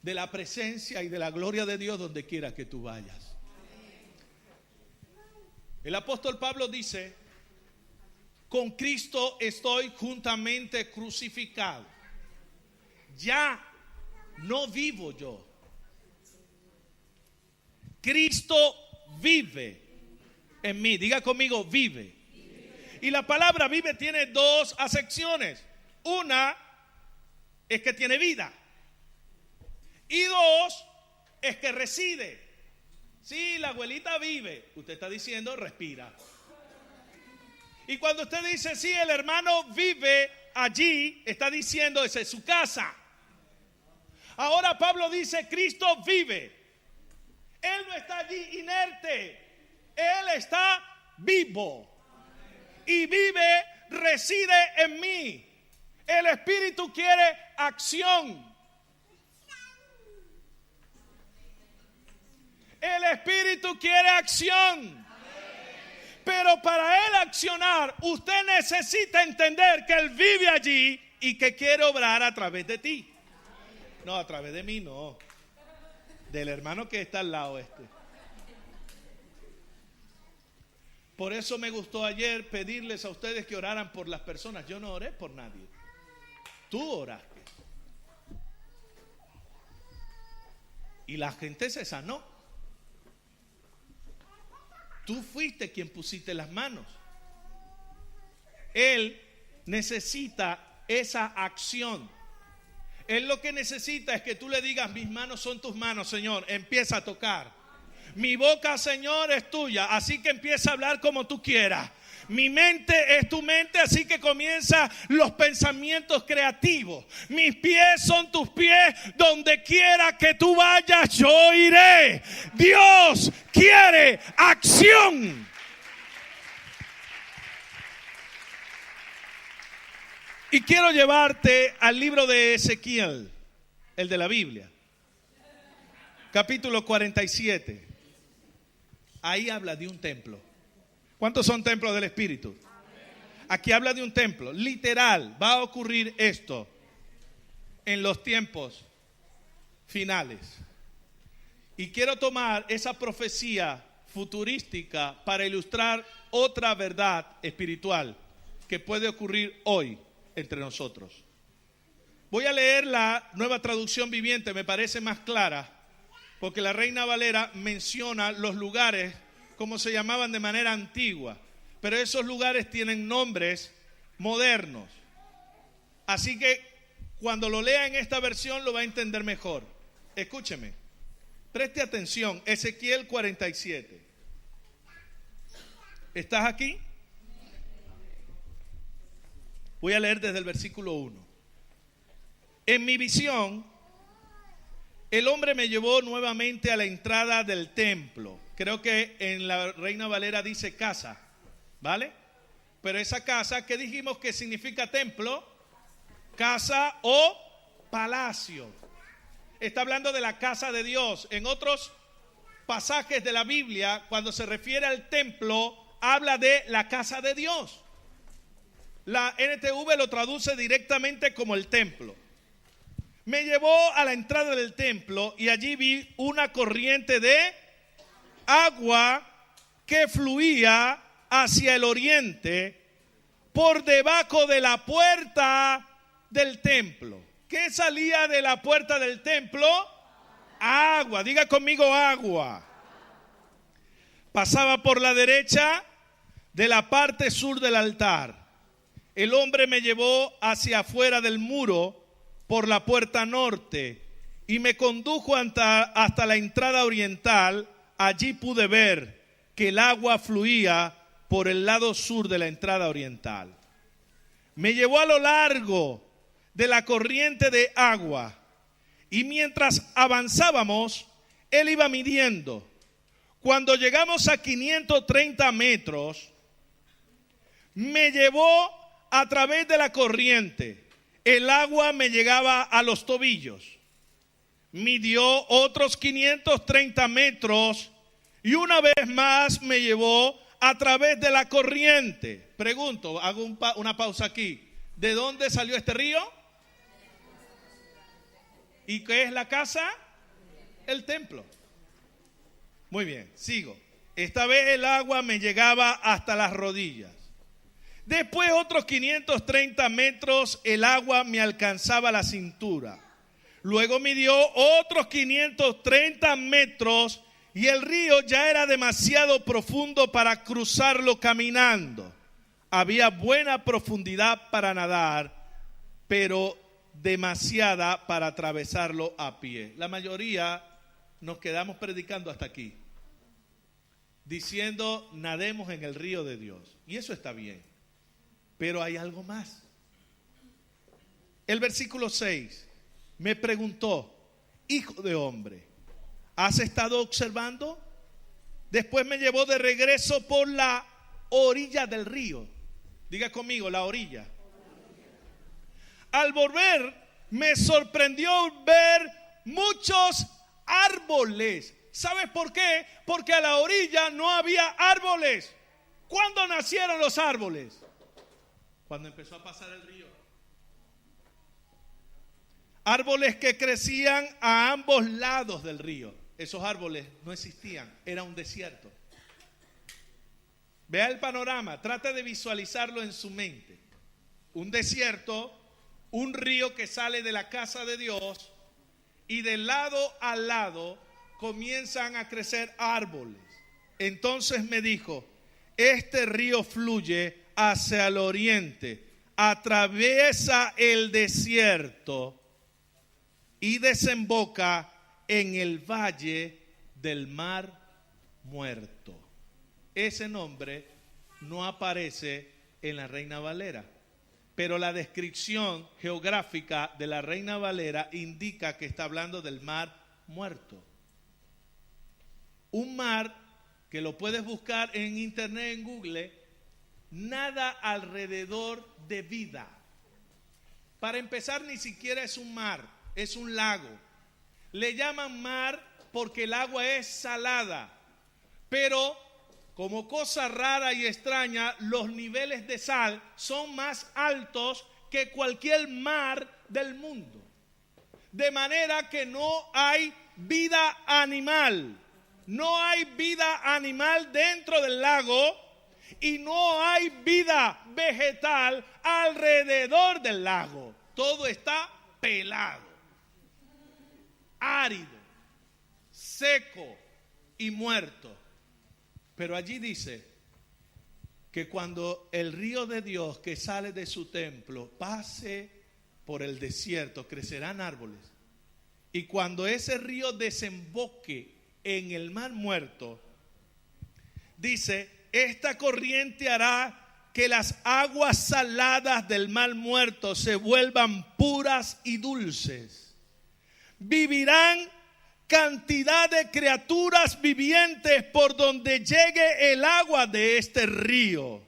[SPEAKER 1] de la presencia y de la gloria de Dios donde quiera que tú vayas. El apóstol Pablo dice: con Cristo estoy juntamente crucificado. Ya no vivo yo, Cristo vive en mí. Diga conmigo, vive. Y la palabra vive tiene dos acepciones. Una es que tiene vida. Y dos, es que reside. Sí, la abuelita vive. Usted está diciendo, respira. Y cuando usted dice, sí, el hermano vive allí, está diciendo, esa es su casa. Ahora Pablo dice, Cristo vive. Él no está allí inerte. Él está vivo. Y vive, reside en mí. El Espíritu quiere acción. El Espíritu quiere acción. Pero para Él accionar, usted necesita entender que Él vive allí y que quiere obrar a través de ti. No, a través de mí no. Del hermano que está al lado este. Por eso me gustó ayer pedirles a ustedes que oraran por las personas. Yo no oré por nadie. Tú oraste. Y la gente se sanó. Tú fuiste quien pusiste las manos. Él necesita esa acción. Él lo que necesita es que tú le digas: mis manos son tus manos, Señor, empieza a tocar. Mi boca, Señor, es tuya, así que empieza a hablar como tú quieras. Mi mente es tu mente, así que comienza los pensamientos creativos. Mis pies son tus pies, donde quiera que tú vayas, yo iré. Dios quiere acción. Y quiero llevarte al libro de Ezequiel, el de la Biblia, capítulo 47. Ahí habla de un templo. ¿Cuántos son templos del Espíritu? Aquí habla de un templo. Literal, va a ocurrir esto en los tiempos finales. Y quiero tomar esa profecía futurística para ilustrar otra verdad espiritual que puede ocurrir hoy entre nosotros. Voy a leer la Nueva Traducción Viviente, me parece más clara, porque la Reina Valera menciona los lugares como se llamaban de manera antigua, pero esos lugares tienen nombres modernos. Así que cuando lo lea en esta versión lo va a entender mejor. Escúcheme. Preste atención, Ezequiel 47. ¿Estás aquí? Voy a leer desde el versículo 1. En mi visión, el hombre me llevó nuevamente a la entrada del templo. Creo que en la Reina Valera dice casa, ¿vale? Pero esa casa, ¿qué dijimos que significa templo? Casa o palacio. Está hablando de la casa de Dios. En otros pasajes de la Biblia, cuando se refiere al templo, habla de la casa de Dios. La NTV lo traduce directamente como el templo. Me llevó a la entrada del templo y allí vi una corriente de agua que fluía hacia el oriente por debajo de la puerta del templo. ¿Qué salía de la puerta del templo? Agua. Diga conmigo, agua. Pasaba por la derecha de la parte sur del altar. El hombre me llevó hacia afuera del muro por la puerta norte y me condujo hasta la entrada oriental. Allí pude ver que el agua fluía por el lado sur de la entrada oriental. Me llevó a lo largo de la corriente de agua y mientras avanzábamos, él iba midiendo. Cuando llegamos a 530 metros, me llevó a través de la corriente. El agua me llegaba a los tobillos. Midió otros 530 metros y una vez más me llevó a través de la corriente. Pregunto, hago una pausa aquí. ¿De dónde salió este río? ¿Y qué es la casa? El templo. Muy bien, sigo. Esta vez el agua me llegaba hasta las rodillas. Después otros 530 metros el agua me alcanzaba la cintura. Luego midió otros 530 metros y el río ya era demasiado profundo para cruzarlo caminando. Había buena profundidad para nadar, pero demasiada para atravesarlo a pie. La mayoría nos quedamos predicando hasta aquí, diciendo nademos en el río de Dios. Y eso está bien. Pero hay algo más. El versículo 6 me preguntó, hijo de hombre, ¿has estado observando? Después me llevó de regreso por la orilla del río. Diga conmigo, la orilla. Al volver, me sorprendió ver muchos árboles. ¿Sabes por qué? Porque a la orilla no había árboles. ¿Cuándo nacieron los árboles? Cuando empezó a pasar el río. Árboles que crecían a ambos lados del río. Esos árboles no existían, era un desierto. Vea el panorama, trate de visualizarlo en su mente. Un desierto, un río que sale de la casa de Dios y de lado a lado comienzan a crecer árboles. Entonces me dijo, este río fluye hacia el oriente, atraviesa el desierto y desemboca en el valle del Mar Muerto. Ese nombre no aparece en la Reina Valera, pero la descripción geográfica de la Reina Valera indica que está hablando del Mar Muerto. Un mar que lo puedes buscar en internet, en Google. Nada alrededor de vida. Para empezar, ni siquiera es un mar, es un lago. Le llaman mar porque el agua es salada, pero como cosa rara y extraña, los niveles de sal son más altos que cualquier mar del mundo. De manera que no hay vida animal. No hay vida animal dentro del lago. Y no hay vida vegetal alrededor del lago. Todo está pelado, árido, seco y muerto. Pero allí dice que cuando el río de Dios que sale de su templo pase por el desierto, crecerán árboles. Y cuando ese río desemboque en el Mar Muerto, dice, esta corriente hará que las aguas saladas del Mar Muerto se vuelvan puras y dulces. Vivirán cantidad de criaturas vivientes por donde llegue el agua de este río.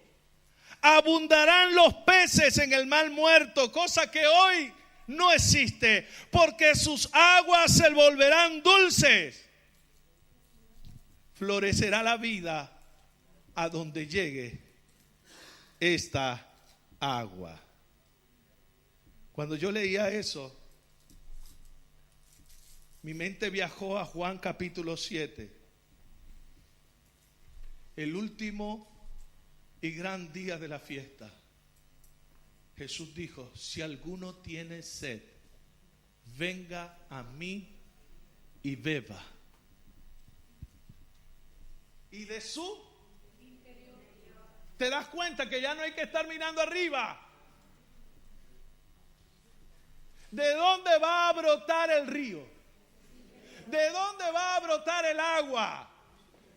[SPEAKER 1] Abundarán los peces en el Mar Muerto, cosa que hoy no existe, porque sus aguas se volverán dulces. Florecerá la vida a donde llegue esta agua. Cuando yo leía eso, mi mente viajó a Juan capítulo 7, el último y gran día de la fiesta. Jesús dijo, si alguno tiene sed, venga a mí y beba. Y de su interior. ¿Te das cuenta que ya no hay que estar mirando arriba? ¿De dónde va a brotar el río? ¿De dónde va a brotar el agua?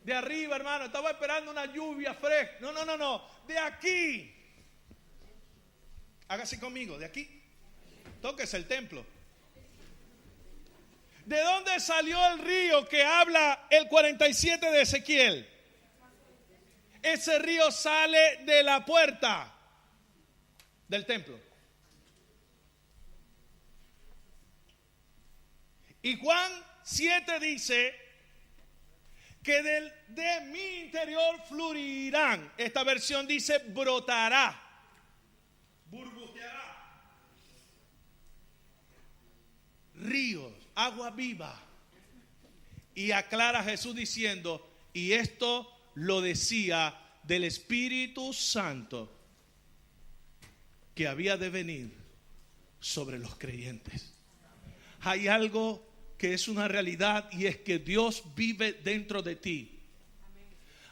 [SPEAKER 1] De arriba, hermano. Estaba esperando una lluvia fresca. No. De aquí. Hágase conmigo, de aquí. Tóquese el templo. ¿De dónde salió el río que habla el 47 de Ezequiel? Ese río sale de la puerta del templo. Y Juan 7 dice que de mi interior fluirán. Esta versión dice brotará, burbujeará ríos, agua viva. Y aclara Jesús diciendo, y esto lo decía del Espíritu Santo que había de venir sobre los creyentes. Hay algo que es una realidad, y es que Dios vive dentro de ti.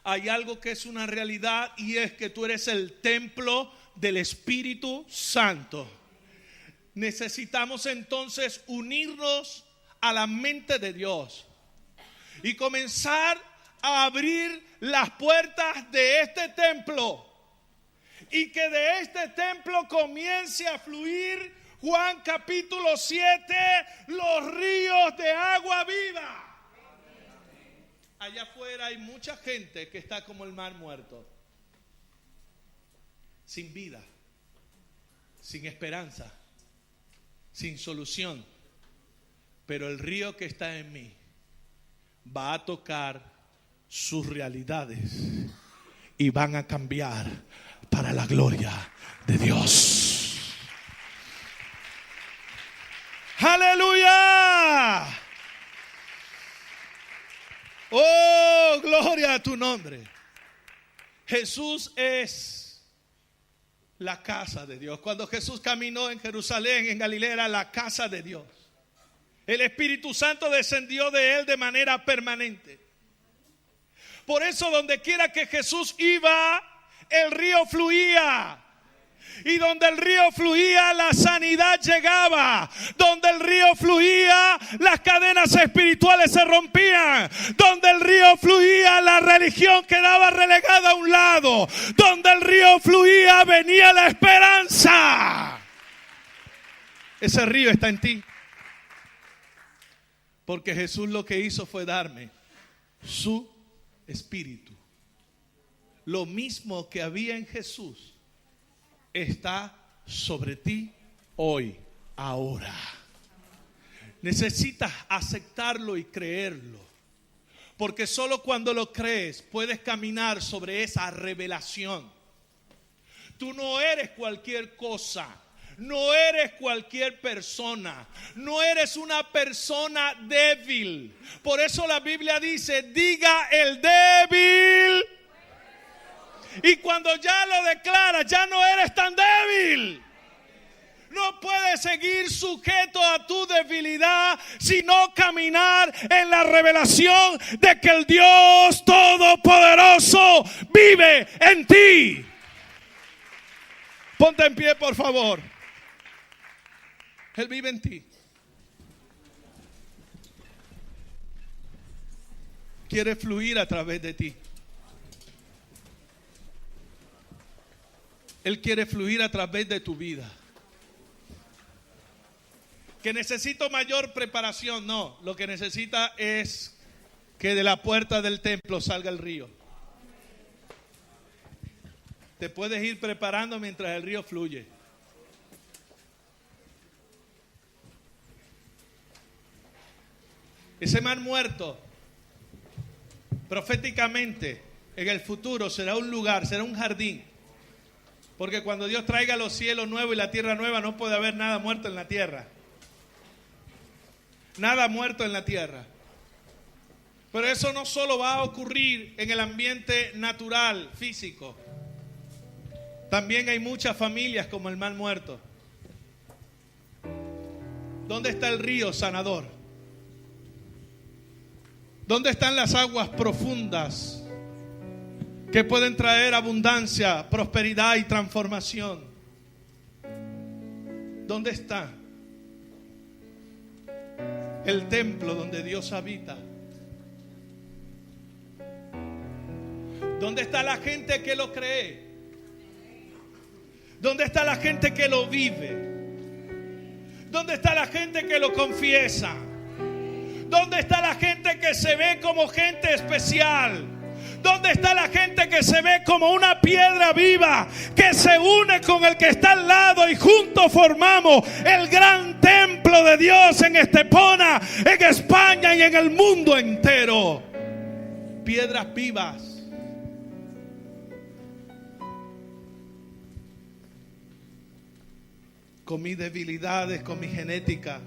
[SPEAKER 1] Hay algo que es una realidad, y es que tú eres el templo del Espíritu Santo. Necesitamos entonces unirnos a la mente de Dios y comenzar a abrir las puertas de este templo, y que de este templo comience a fluir, Juan capítulo 7, los ríos de agua viva. Allá afuera hay mucha gente que está como el Mar Muerto, sin vida, sin esperanza, sin solución. Pero el río que está en mí va a tocar sus realidades y van a cambiar para la gloria de Dios. ¡Aleluya! ¡Oh, gloria a tu nombre! Jesús es la casa de Dios. Cuando Jesús caminó en Jerusalén, en Galilea, era la casa de Dios. El Espíritu Santo descendió de él de manera permanente. Por eso, donde quiera que Jesús iba, el río fluía. Y donde el río fluía, la sanidad llegaba. Donde el río fluía, las cadenas espirituales se rompían. Donde el río fluía, la religión quedaba relegada a un lado. Donde el río fluía, venía la esperanza. Ese río está en ti. Porque Jesús lo que hizo fue darme su espíritu. Lo mismo que había en Jesús está sobre ti hoy, ahora. Necesitas aceptarlo y creerlo, porque solo cuando lo crees puedes caminar sobre esa revelación. Tú no eres cualquier cosa, no eres cualquier persona, no eres una persona débil. Por eso la Biblia dice, diga el débil. Y cuando ya lo declaras, ya no eres tan débil. No puedes seguir sujeto a tu debilidad, sino caminar en la revelación de que el Dios Todopoderoso vive en ti. Ponte en pie, por favor. Él vive en ti. quiere fluir a través de ti. Él quiere fluir a través de tu vida. Que necesito mayor preparación, no. Lo que necesita es que de la puerta del templo salga el río. Te puedes ir preparando mientras el río fluye. Ese mar muerto, proféticamente, en el futuro será un lugar, será un jardín. Porque cuando Dios traiga los cielos nuevos y la tierra nueva, no puede haber nada muerto en la tierra. Nada muerto en la tierra. Pero eso no solo va a ocurrir en el ambiente natural, físico. También hay muchas familias como el mar muerto. ¿Dónde está el río sanador? ¿Dónde están las aguas profundas que pueden traer abundancia, prosperidad y transformación? ¿Dónde está el templo donde Dios habita? ¿Dónde está la gente que lo cree? ¿Dónde está la gente que lo vive? ¿Dónde está la gente que lo confiesa? ¿Dónde está la gente que se ve como gente especial? ¿Dónde está la gente que se ve como una piedra viva que se une con el que está al lado y juntos formamos el gran templo de Dios en Estepona, en España y en el mundo entero? Piedras vivas. Con mis debilidades, con mi genética,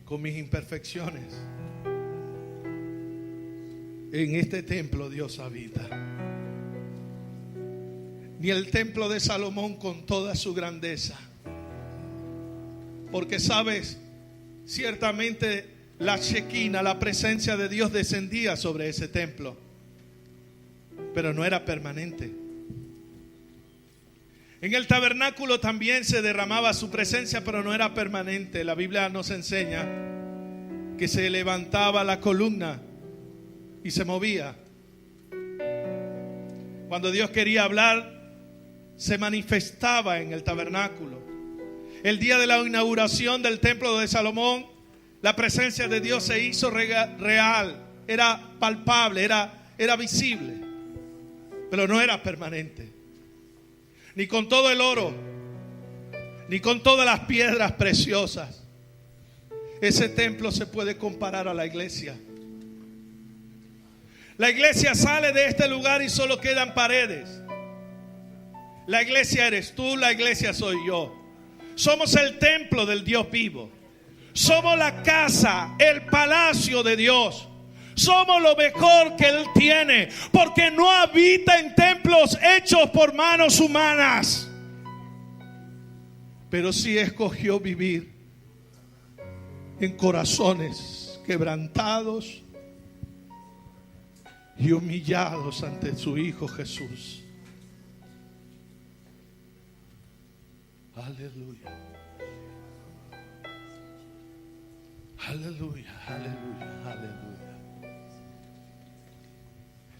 [SPEAKER 1] con mis imperfecciones. En este templo Dios habita. Ni el templo de Salomón con toda su grandeza. Porque sabes, ciertamente la Shekinah, la presencia de Dios descendía sobre ese templo. Pero no era permanente. En el tabernáculo también se derramaba su presencia, pero no era permanente. La Biblia nos enseña que se levantaba la columna y se movía. Cuando Dios quería hablar, se manifestaba en el tabernáculo. El día de la inauguración del templo de Salomón, la presencia de Dios se hizo real, era palpable, era visible, pero no era permanente. Ni con todo el oro, ni con todas las piedras preciosas. Ese templo se puede comparar a la iglesia. La iglesia sale de este lugar y solo quedan paredes. La iglesia eres tú, la iglesia soy yo. Somos el templo del Dios vivo. Somos la casa, el palacio de Dios. Somos lo mejor que Él tiene, porque no habita en templos hechos por manos humanas, pero sí escogió vivir en corazones quebrantados y humillados ante su Hijo Jesús. Aleluya. Aleluya, aleluya, aleluya.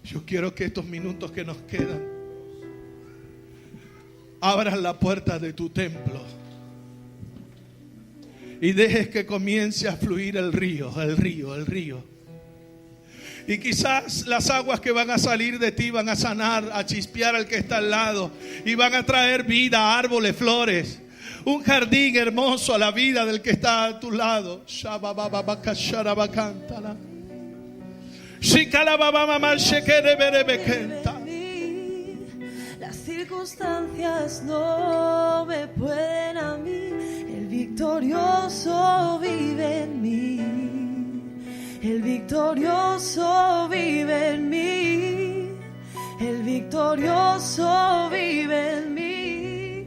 [SPEAKER 1] Yo quiero que estos minutos que nos quedan abran la puerta de tu templo y dejes que comience a fluir el río, el río, el río. Y quizás las aguas que van a salir de ti van a sanar, a chispear al que está al lado y van a traer vida, árboles, flores, un jardín hermoso a la vida del que está a tu lado.
[SPEAKER 2] Las circunstancias no me pueden a mí. El victorioso vive en mí. El victorioso vive en mí. El victorioso vive en mí.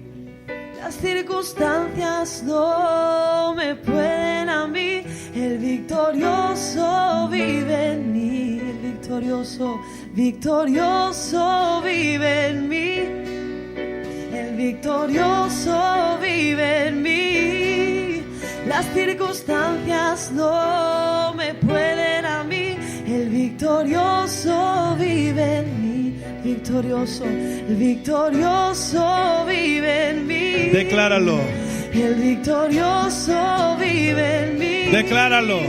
[SPEAKER 2] Las circunstancias no me pueden a mí. El victorioso vive en mí. El victorioso, victorioso vive en mí. El victorioso vive en mí. Las circunstancias no me pueden a mí. victorioso vive en mí.
[SPEAKER 1] Decláralo.
[SPEAKER 2] El victorioso vive en mí.
[SPEAKER 1] Decláralo.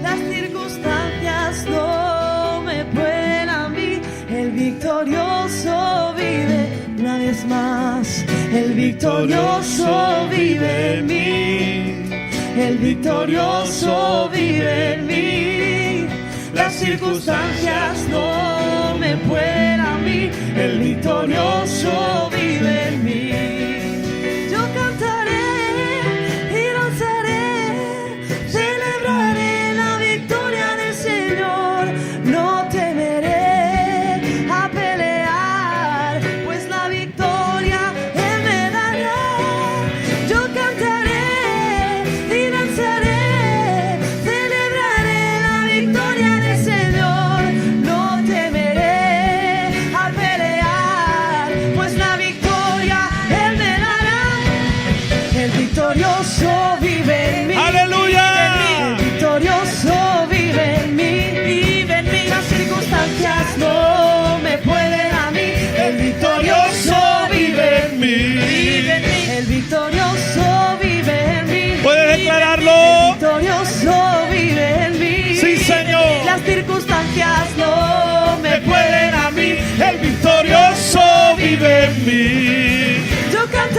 [SPEAKER 2] Las circunstancias no me pueden a mí. El victorioso vive una vez más. El victorioso vive en mí. El victorioso vive en mí. Las circunstancias no me pueden a mí. El victorioso vive en mí. Yo cantaré y danzaré, celebraré la victoria del Señor. No temeré a pelear, pues la victoria Él me dará. Yo cantaré y danzaré, celebraré la victoria del Señor. No temeré a pelear, pues la victoria Él me dará. El victorioso vive en mí.
[SPEAKER 1] ¡Aleluya!
[SPEAKER 2] El victorioso vive en mí. Vive en mí. Las circunstancias no me pueden a mí. El victorioso vive en mí. Vive en mí. El victorioso vive en mí.
[SPEAKER 1] ¿Puedes declararlo?
[SPEAKER 2] El victorioso vive en mí.
[SPEAKER 1] Sí, Señor.
[SPEAKER 2] Las circunstancias no me pueden a mí.
[SPEAKER 1] El victorioso vive en mí.
[SPEAKER 2] Yo cantaré